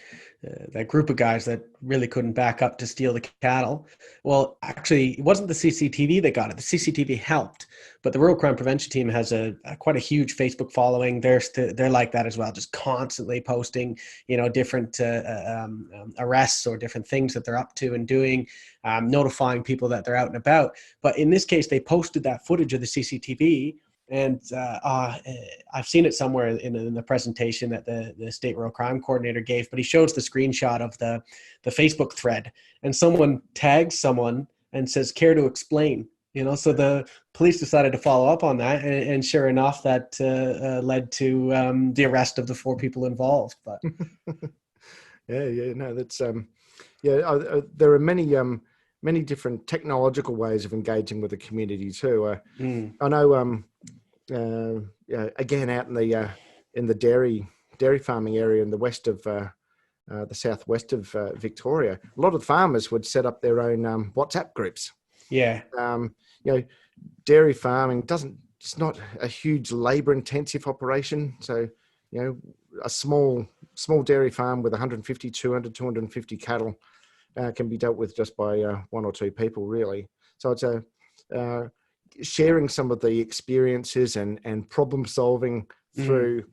group of guys that really couldn't back up to steal the cattle. Well, actually, it wasn't the CCTV that got it. The CCTV helped, but the Rural Crime Prevention Team has quite a huge Facebook following. They're like that as well, just constantly posting, different arrests or different things that they're up to and doing, notifying people that they're out and about. But in this case, they posted that footage of the CCTV. And I've seen it somewhere in the presentation that the State Rural Crime Coordinator gave, but he shows the screenshot of the Facebook thread, and someone tags someone and says, "Care to explain?" So the police decided to follow up on that, and sure enough, that led to the arrest of the 4 people involved. But that's there are many different technological ways of engaging with the community too. I know, again, out in the dairy farming area in the west of the southwest of Victoria, a lot of farmers would set up their own WhatsApp groups. Yeah. Dairy farming it's not a huge labor-intensive operation. So, a small dairy farm with 150, 200, 250 cattle can be dealt with just by 1 or 2 people, really. So it's sharing some of the experiences and problem solving through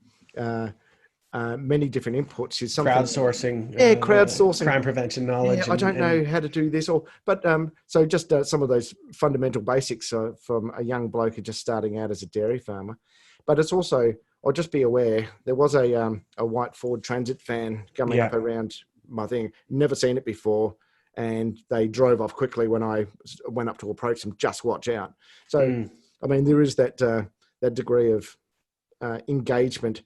many different inputs is something. Crowdsourcing. Crowdsourcing. Crime prevention knowledge. I don't know how to do this, but so just some of those fundamental basics from a young bloke who's just starting out as a dairy farmer. But it's also, I'll just be aware, there was a white Ford Transit van coming up around my thing. Never seen it before, and they drove off quickly when I went up to approach them. Just watch out. So I mean, there is that degree of engagement.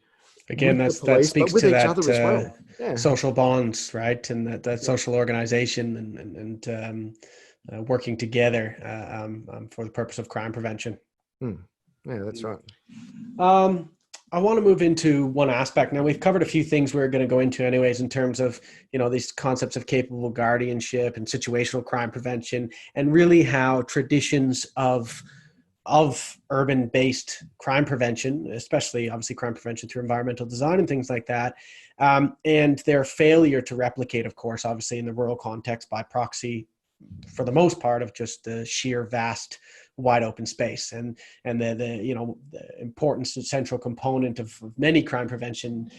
Again, that speaks to that social bonds, right, and that social organization and working together for the purpose of crime prevention. Yeah, that's right. I want to move into one aspect. Now, we've covered a few things we're going to go into anyways in terms of, these concepts of capable guardianship and situational crime prevention, and really how traditions of urban-based crime prevention, especially obviously crime prevention through environmental design and things like that, and their failure to replicate, of course, obviously in the rural context by proxy, for the most part, of just the sheer vast wide open space, and the importance and central component of many crime prevention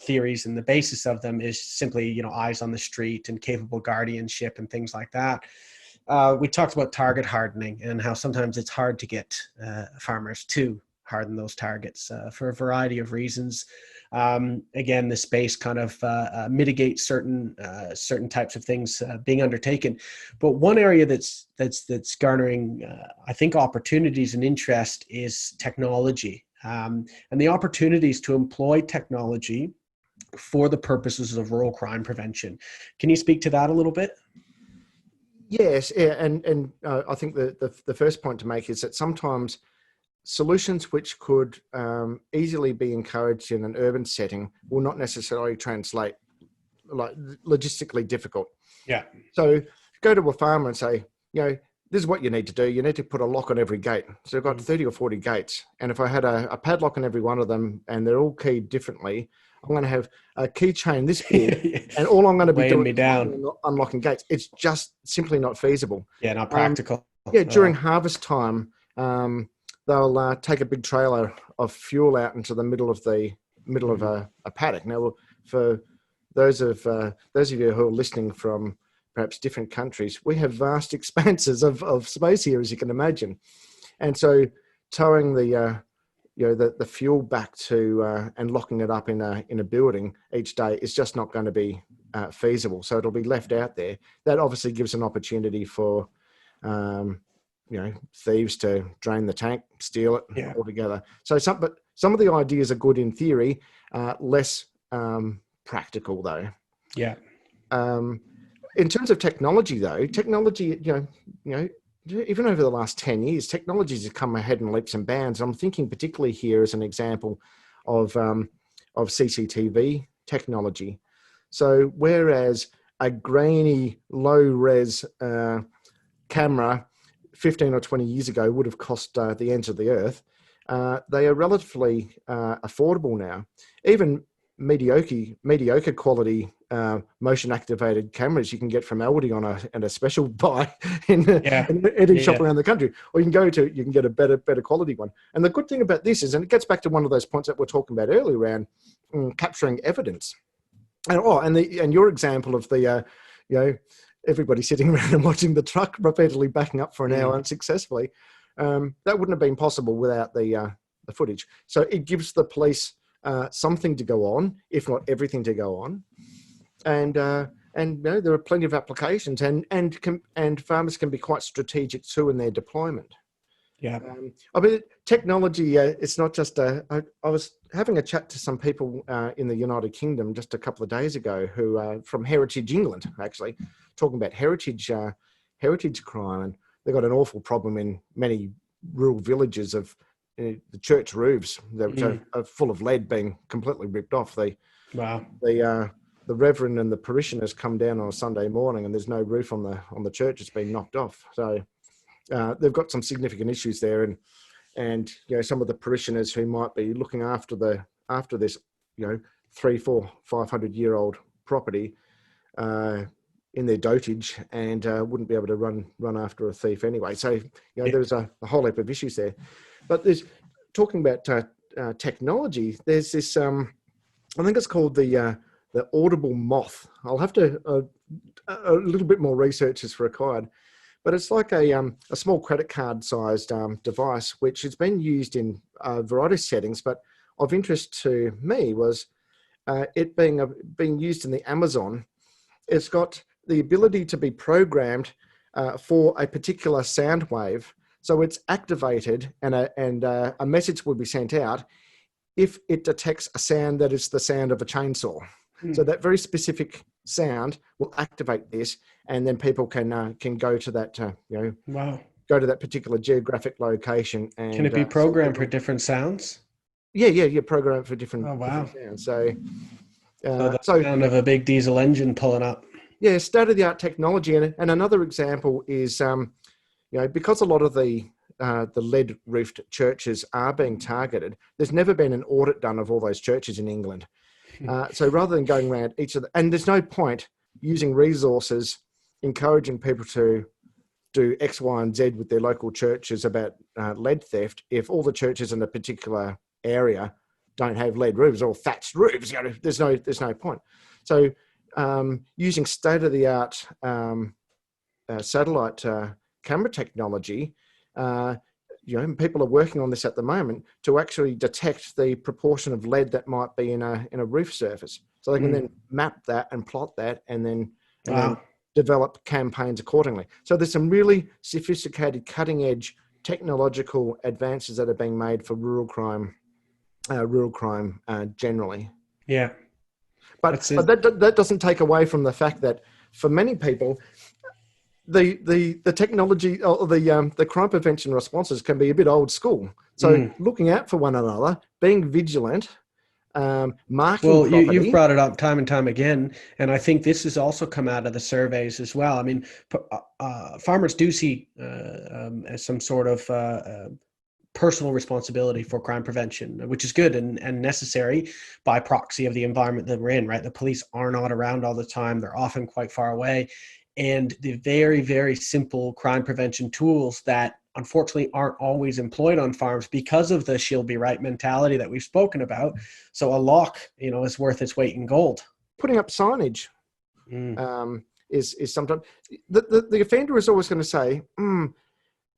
theories, and the basis of them is simply eyes on the street and capable guardianship and things like that. We talked about target hardening and how sometimes it's hard to get farmers to harden those targets for a variety of reasons. Again, the space kind of mitigates certain types of things being undertaken. But one area that's garnering, I think, opportunities and interest is technology, and the opportunities to employ technology for the purposes of rural crime prevention. Can you speak to that a little bit? Yes, yeah, and I think the first point to make is that sometimes solutions which could easily be encouraged in an urban setting will not necessarily translate, like logistically difficult. Yeah. So go to a farmer and say, this is what you need to do. You need to put a lock on every gate. So I've got 30 or 40 gates. And if I had a padlock on every one of them and they're all keyed differently, I'm going to have a keychain this big and all I'm going to be doing is unlocking gates. It's just simply not feasible. Yeah, not practical. During harvest time, they'll take a big trailer of fuel out into the middle of a paddock. Now, for those of you who are listening from perhaps different countries, we have vast expanses of space here, as you can imagine, and so towing the fuel back to and locking it up in a building each day is just not going to be feasible. So it'll be left out there. That obviously gives an opportunity for thieves to drain the tank, steal it altogether. So some of the ideas are good in theory, less practical though. Yeah. In terms of technology though, even over the last 10 years, technologies have come ahead in leaps and bounds. I'm thinking particularly here as an example of CCTV technology. So whereas a grainy, low-res camera 15 or 20 years ago would have cost the ends of the earth, they are relatively affordable now. Even mediocre quality motion activated cameras you can get from Aldi on a special buy in any shop around the country, or you can get a better quality one. And the good thing about this is, and it gets back to one of those points that we're talking about earlier around capturing evidence. And your example of the everybody sitting around and watching the truck repeatedly backing up for an hour unsuccessfully, that wouldn't have been possible without the footage. So it gives the police something to go on, if not everything to go on, and there are plenty of applications, and farmers can be quite strategic too in their deployment. Yeah, technology. It's not just I was having a chat to some people in the United Kingdom just a couple of days ago who from Heritage England, actually talking about heritage crime, and they've got an awful problem in many rural villages of the church roofs that are full of lead being completely ripped off. The reverend and the parishioners come down on a Sunday morning and there's no roof on the church. It's been knocked off. So they've got some significant issues there, and some of the parishioners who might be looking after this 300, 400, 500-year-old property in their dotage, and wouldn't be able to run after a thief anyway. So there's a whole heap of issues there. But there's talking about technology. There's this I think it's called the audible moth. I'll have to a little bit more research is required. But it's like a small credit card sized device, which has been used in a variety of settings. But of interest to me was it being used in the Amazon. It's got the ability to be programmed for a particular sound wave. So it's activated, and a message will be sent out if it detects a sound that is the sound of a chainsaw. So that very specific sound will activate this, and then people can go to that go to that particular geographic location. And can it be programmed for different sounds? Yeah, programmed for different. Oh wow! Different sounds. So the sound of a big diesel engine pulling up. Yeah, state of the art technology, and another example is because a lot of the lead roofed churches are being targeted. There's never been an audit done of all those churches in England. So rather than going around each of and there's no point using resources encouraging people to do X, Y, and Z with their local churches about lead theft if all the churches in a particular area don't have lead roofs or thatched roofs? There's no point. So using state-of-the-art satellite camera technology, people are working on this at the moment to actually detect the proportion of lead that might be in a roof surface, so they can then map that and plot that, and then develop campaigns accordingly. So there's some really sophisticated, cutting-edge technological advances that are being made for rural crime generally. Yeah, but that doesn't take away from the fact that for many people, the technology or the crime prevention responses can be a bit old school. So looking out for one another, being vigilant, marking property. You've brought it up time and time again, and I think this has also come out of the surveys as well. I mean, farmers do see as some sort of personal responsibility for crime prevention, which is good and necessary by proxy of the environment that we're in, right? The police are not around all the time. They're often quite far away. And the very, very simple crime prevention tools that unfortunately aren't always employed on farms because of the she'll be right mentality that we've spoken about. So a lock, is worth its weight in gold. Putting up signage is sometimes the offender is always going to say,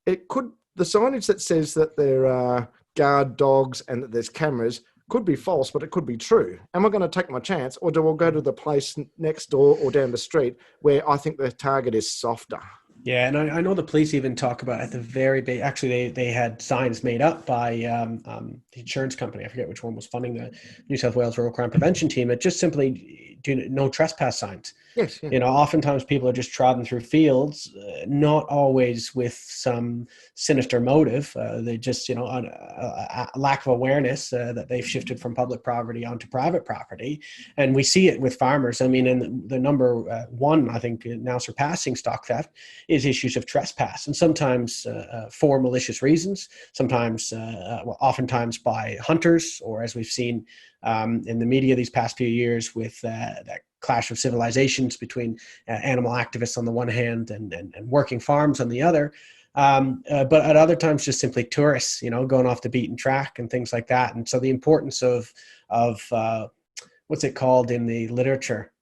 the signage that says that there are guard dogs and that there's cameras could be false, but it could be true. Am I going to take my chance, or do I go to the place next door or down the street where I think the target is softer? Yeah, and I know the police even talk about at the very big. Actually, they had signs made up by the insurance company. I forget which one was funding the New South Wales Rural Crime Prevention Team. It just simply do no trespass signs. Yes. Yeah. Oftentimes people are just trotting through fields, not always with some sinister motive. They just, a lack of awareness that they've shifted from public property onto private property. And we see it with farmers. I mean, and the number one, I think now surpassing stock theft is issues of trespass. And sometimes for malicious reasons, sometimes, oftentimes by hunters, or as we've seen in the media these past few years with that clash of civilizations between animal activists on the one hand and working farms on the other. But at other times, just simply tourists, going off the beaten track and things like that. And so the importance of what's it called in the literature?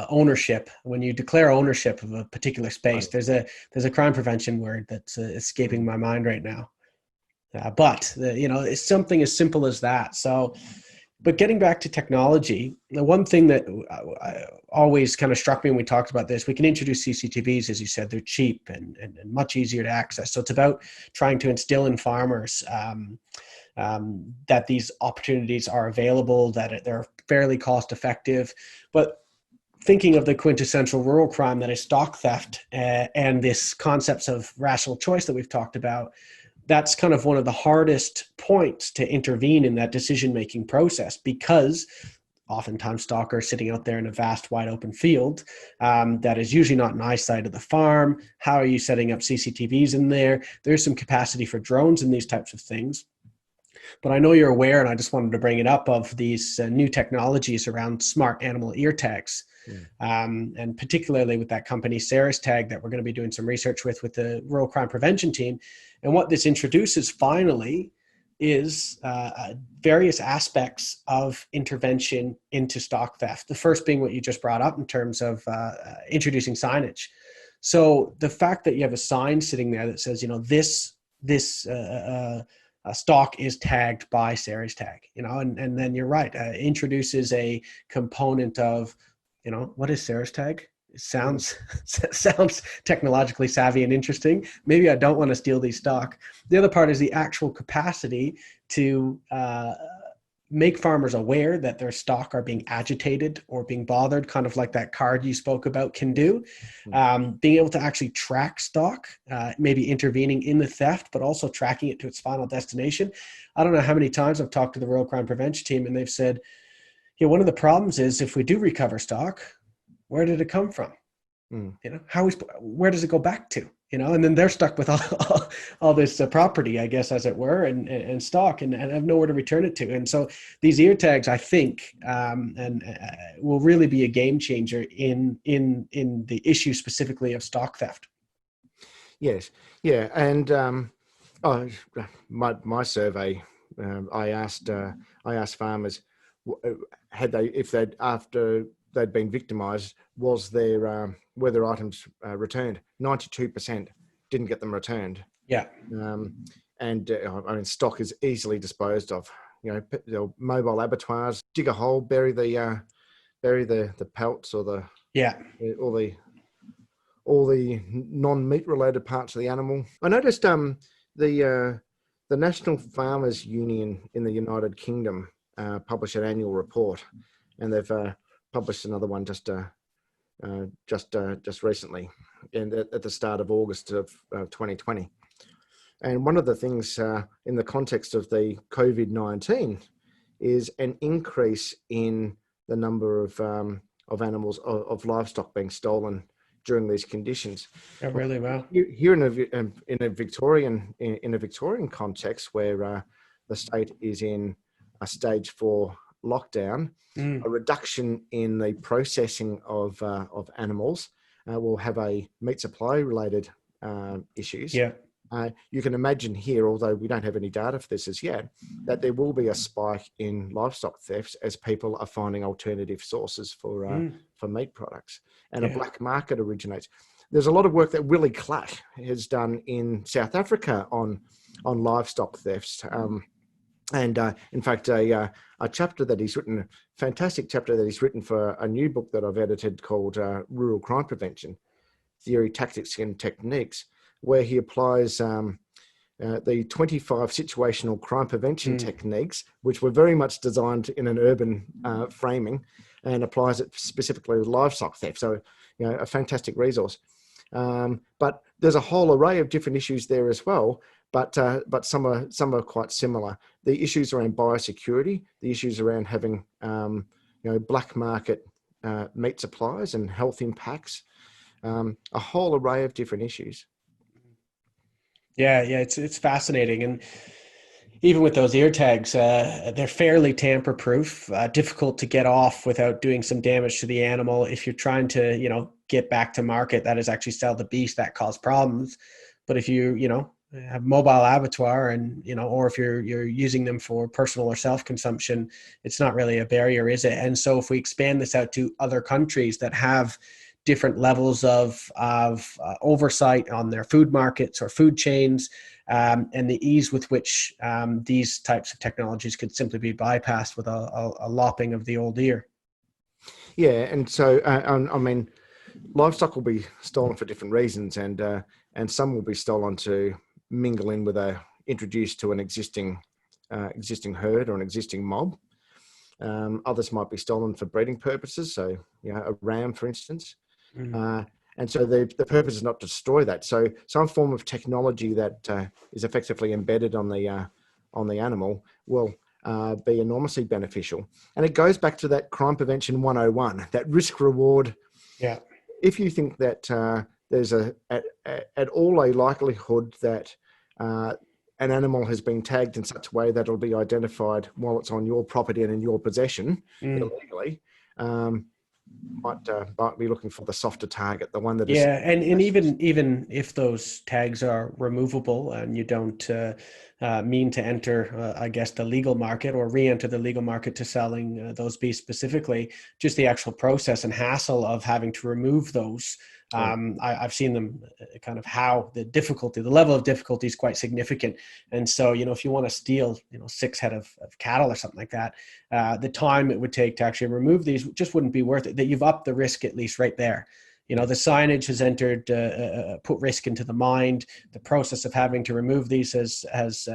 Ownership. When you declare ownership of a particular space, Right. there's a crime prevention word that's escaping my mind right now. But it's something as simple as that. So, but getting back to technology, the one thing that always kind of struck me when we talked about this, we can introduce CCTVs, as you said, they're cheap and much easier to access. So it's about trying to instill in farmers that these opportunities are available, that they're fairly cost effective. But thinking of the quintessential rural crime that is stock theft and this concepts of rational choice that we've talked about, that's kind of one of the hardest points to intervene in that decision-making process, because oftentimes stock are sitting out there in a vast, wide open field that is usually not in eyesight of the farm. How are you setting up CCTVs in there? There's some capacity for drones and these types of things. But I know you're aware, and I just wanted to bring it up, of these new technologies around smart animal ear tags. And particularly with that company, Sarah's Tag, that we're going to be doing some research with the Rural Crime Prevention Team. And what this introduces finally is various aspects of intervention into stock theft. The first being what you just brought up in terms of introducing signage. So the fact that you have a sign sitting there that says, this stock is tagged by Sarah's Tag, and then you're right, introduces a component of, what is Sarah's Tag? It sounds technologically savvy and interesting. Maybe I don't want to steal these stock. The other part is the actual capacity to make farmers aware that their stock are being agitated or being bothered, kind of like that card you spoke about can do. Being able to actually track stock, maybe intervening in the theft, but also tracking it to its final destination. I don't know how many times I've talked to the Rural Crime Prevention Team, and they've said, one of the problems is if we do recover stock, where did it come from? Where does it go back to? and then they're stuck with all this property, I guess, as it were, and stock, and have nowhere to return it to. And so these ear tags, I think, will really be a game changer in the issue specifically of stock theft. Yes, yeah, and my survey, I asked farmers, if they'd after they'd been victimised, were their items returned? 92% didn't get them returned. Yeah. I mean, stock is easily disposed of. The mobile abattoirs dig a hole, bury the pelts or all the non-meat related parts of the animal. I noticed the National Farmers Union in the United Kingdom published an annual report, and they've published another one just recently, and at the start of August of 2020. And one of the things in the context of the COVID-19 is an increase in the number of animals, of livestock being stolen during these conditions. Oh, really? Wow. Here in a Victorian context, where the state is in a stage 4 lockdown, a reduction in the processing of animals will have a meat supply related issues. Yeah. You can imagine here, although we don't have any data for this as yet, that there will be a spike in livestock thefts as people are finding alternative sources for meat products, and a black market originates. There's a lot of work that Willie Clack has done in South Africa on livestock thefts. And in fact, a chapter that he's written, a fantastic chapter that he's written for a new book that I've edited called Rural Crime Prevention, Theory, Tactics and Techniques, where he applies the 25 situational crime prevention techniques, which were very much designed in an urban framing, and applies it specifically with livestock theft. So, a fantastic resource. But there's a whole array of different issues there as well. But some are quite similar. The issues around biosecurity, the issues around having black market meat supplies and health impacts, a whole array of different issues. Yeah, it's fascinating, and even with those ear tags, they're fairly tamper-proof, difficult to get off without doing some damage to the animal. If you're trying to, get back to market, that is actually sell the beast, that cause problems. But if you have mobile abattoir and or if you're using them for personal or self-consumption, it's not really a barrier, is it? And so if we expand this out to other countries that have different levels of oversight on their food markets or food chains, and the ease with which these types of technologies could simply be bypassed with a lopping of the old ear. Yeah, and so I mean, livestock will be stolen for different reasons, and some will be stolen to mingle in with introduced to an existing herd or an existing mob. Others might be stolen for breeding purposes, so a ram, for instance. And so the purpose is not to destroy that. So some form of technology that is effectively embedded on the animal will be enormously beneficial. And it goes back to that crime prevention 101, that risk reward. Yeah. If you think that there's at all a likelihood that an animal has been tagged in such a way that it'll be identified while it's on your property and in your possession illegally, might be looking for the softer target, the one that is. Yeah, and even if those tags are removable and you don't mean to enter, I guess, the legal market or re-enter the legal market to selling those beasts specifically, just the actual process and hassle of having to remove those. I've seen them kind of how the level of difficulty is quite significant. And so, if you want to steal, 6 head of cattle or something like that, the time it would take to actually remove these just wouldn't be worth it. That you've upped the risk at least right there. The signage has entered, put risk into the mind. The process of having to remove these has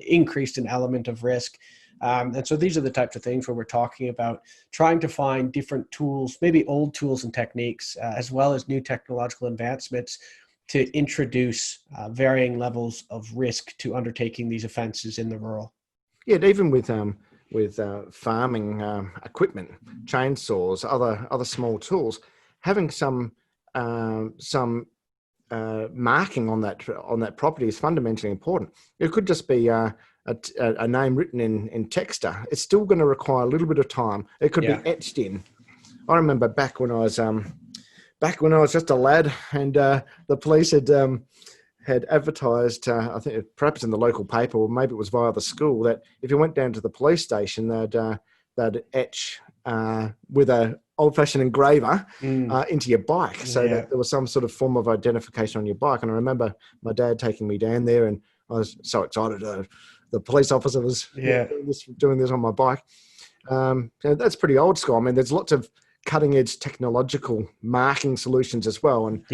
increased an element of risk. And so these are the types of things where we're talking about trying to find different tools, maybe old tools and techniques, as well as new technological advancements to introduce varying levels of risk to undertaking these offenses in the rural. Yeah, even with farming equipment, chainsaws, other small tools, having some marking on that property is fundamentally important. It could just be a name written in texter. It's still going to require a little bit of time. It could be etched in. I remember back when I was just a lad, and the police had advertised, I think perhaps in the local paper, or maybe it was via the school, that if you went down to the police station, they'd etch with a old-fashioned engraver into your bike, so that there was some sort of form of identification on your bike. And I remember my dad taking me down there, and I was so excited. The police officer was doing this on my bike. That's pretty old school. I mean, there's lots of cutting-edge technological marking solutions as well, and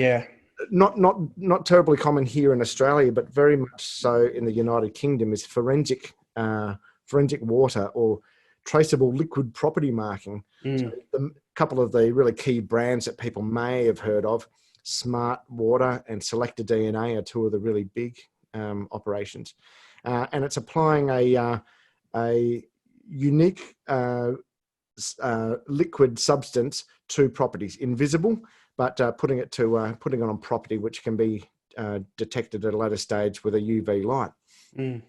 not terribly common here in Australia, but very much so in the United Kingdom, is forensic water or traceable liquid property marking. So a couple of the really key brands that people may have heard of, Smart Water and Selector DNA, are two of the really big operations, and it's applying a unique liquid substance to properties, invisible, but putting it on property, which can be detected at a later stage with a UV light. And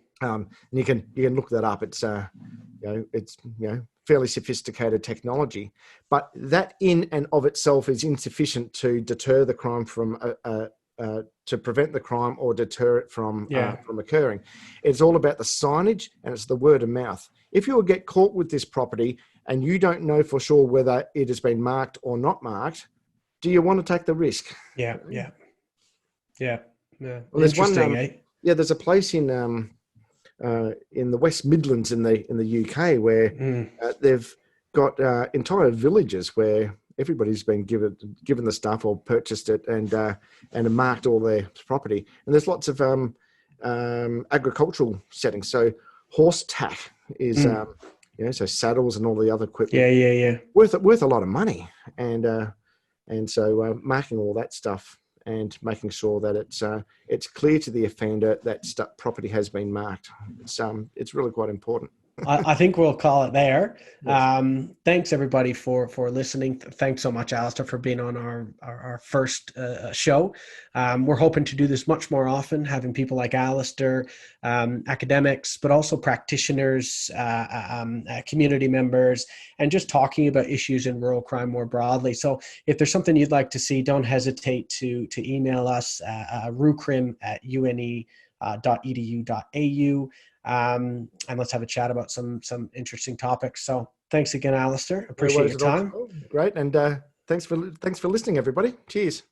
you can look that up. It's fairly sophisticated technology, but that in and of itself is insufficient to deter the crime from to prevent the crime or deter it from occurring. It's all about the signage, and it's the word of mouth. If you will get caught with this property and you don't know for sure whether it has been marked or not marked, do you want to take the risk? Yeah. Well, there's interesting, there's a place in the West Midlands in the UK where they've got entire villages where everybody's been given the stuff or purchased it and marked all their property. And there's lots of agricultural settings. So horse tack is so saddles and all the other equipment. Worth a lot of money, and so marking all that stuff and making sure that it's clear to the offender that property has been marked. It's really quite important. I think we'll call it there. Yes. Thanks everybody for listening. Thanks so much, Alistair, for being on our first show. We're hoping to do this much more often, having people like Alistair, academics, but also practitioners, community members, and just talking about issues in rural crime more broadly. So if there's something you'd like to see, don't hesitate to email us, rucrim@une.edu.au. And let's have a chat about some interesting topics. So thanks again, Alistair. Appreciate your time. Great. And thanks for listening, everybody. Cheers.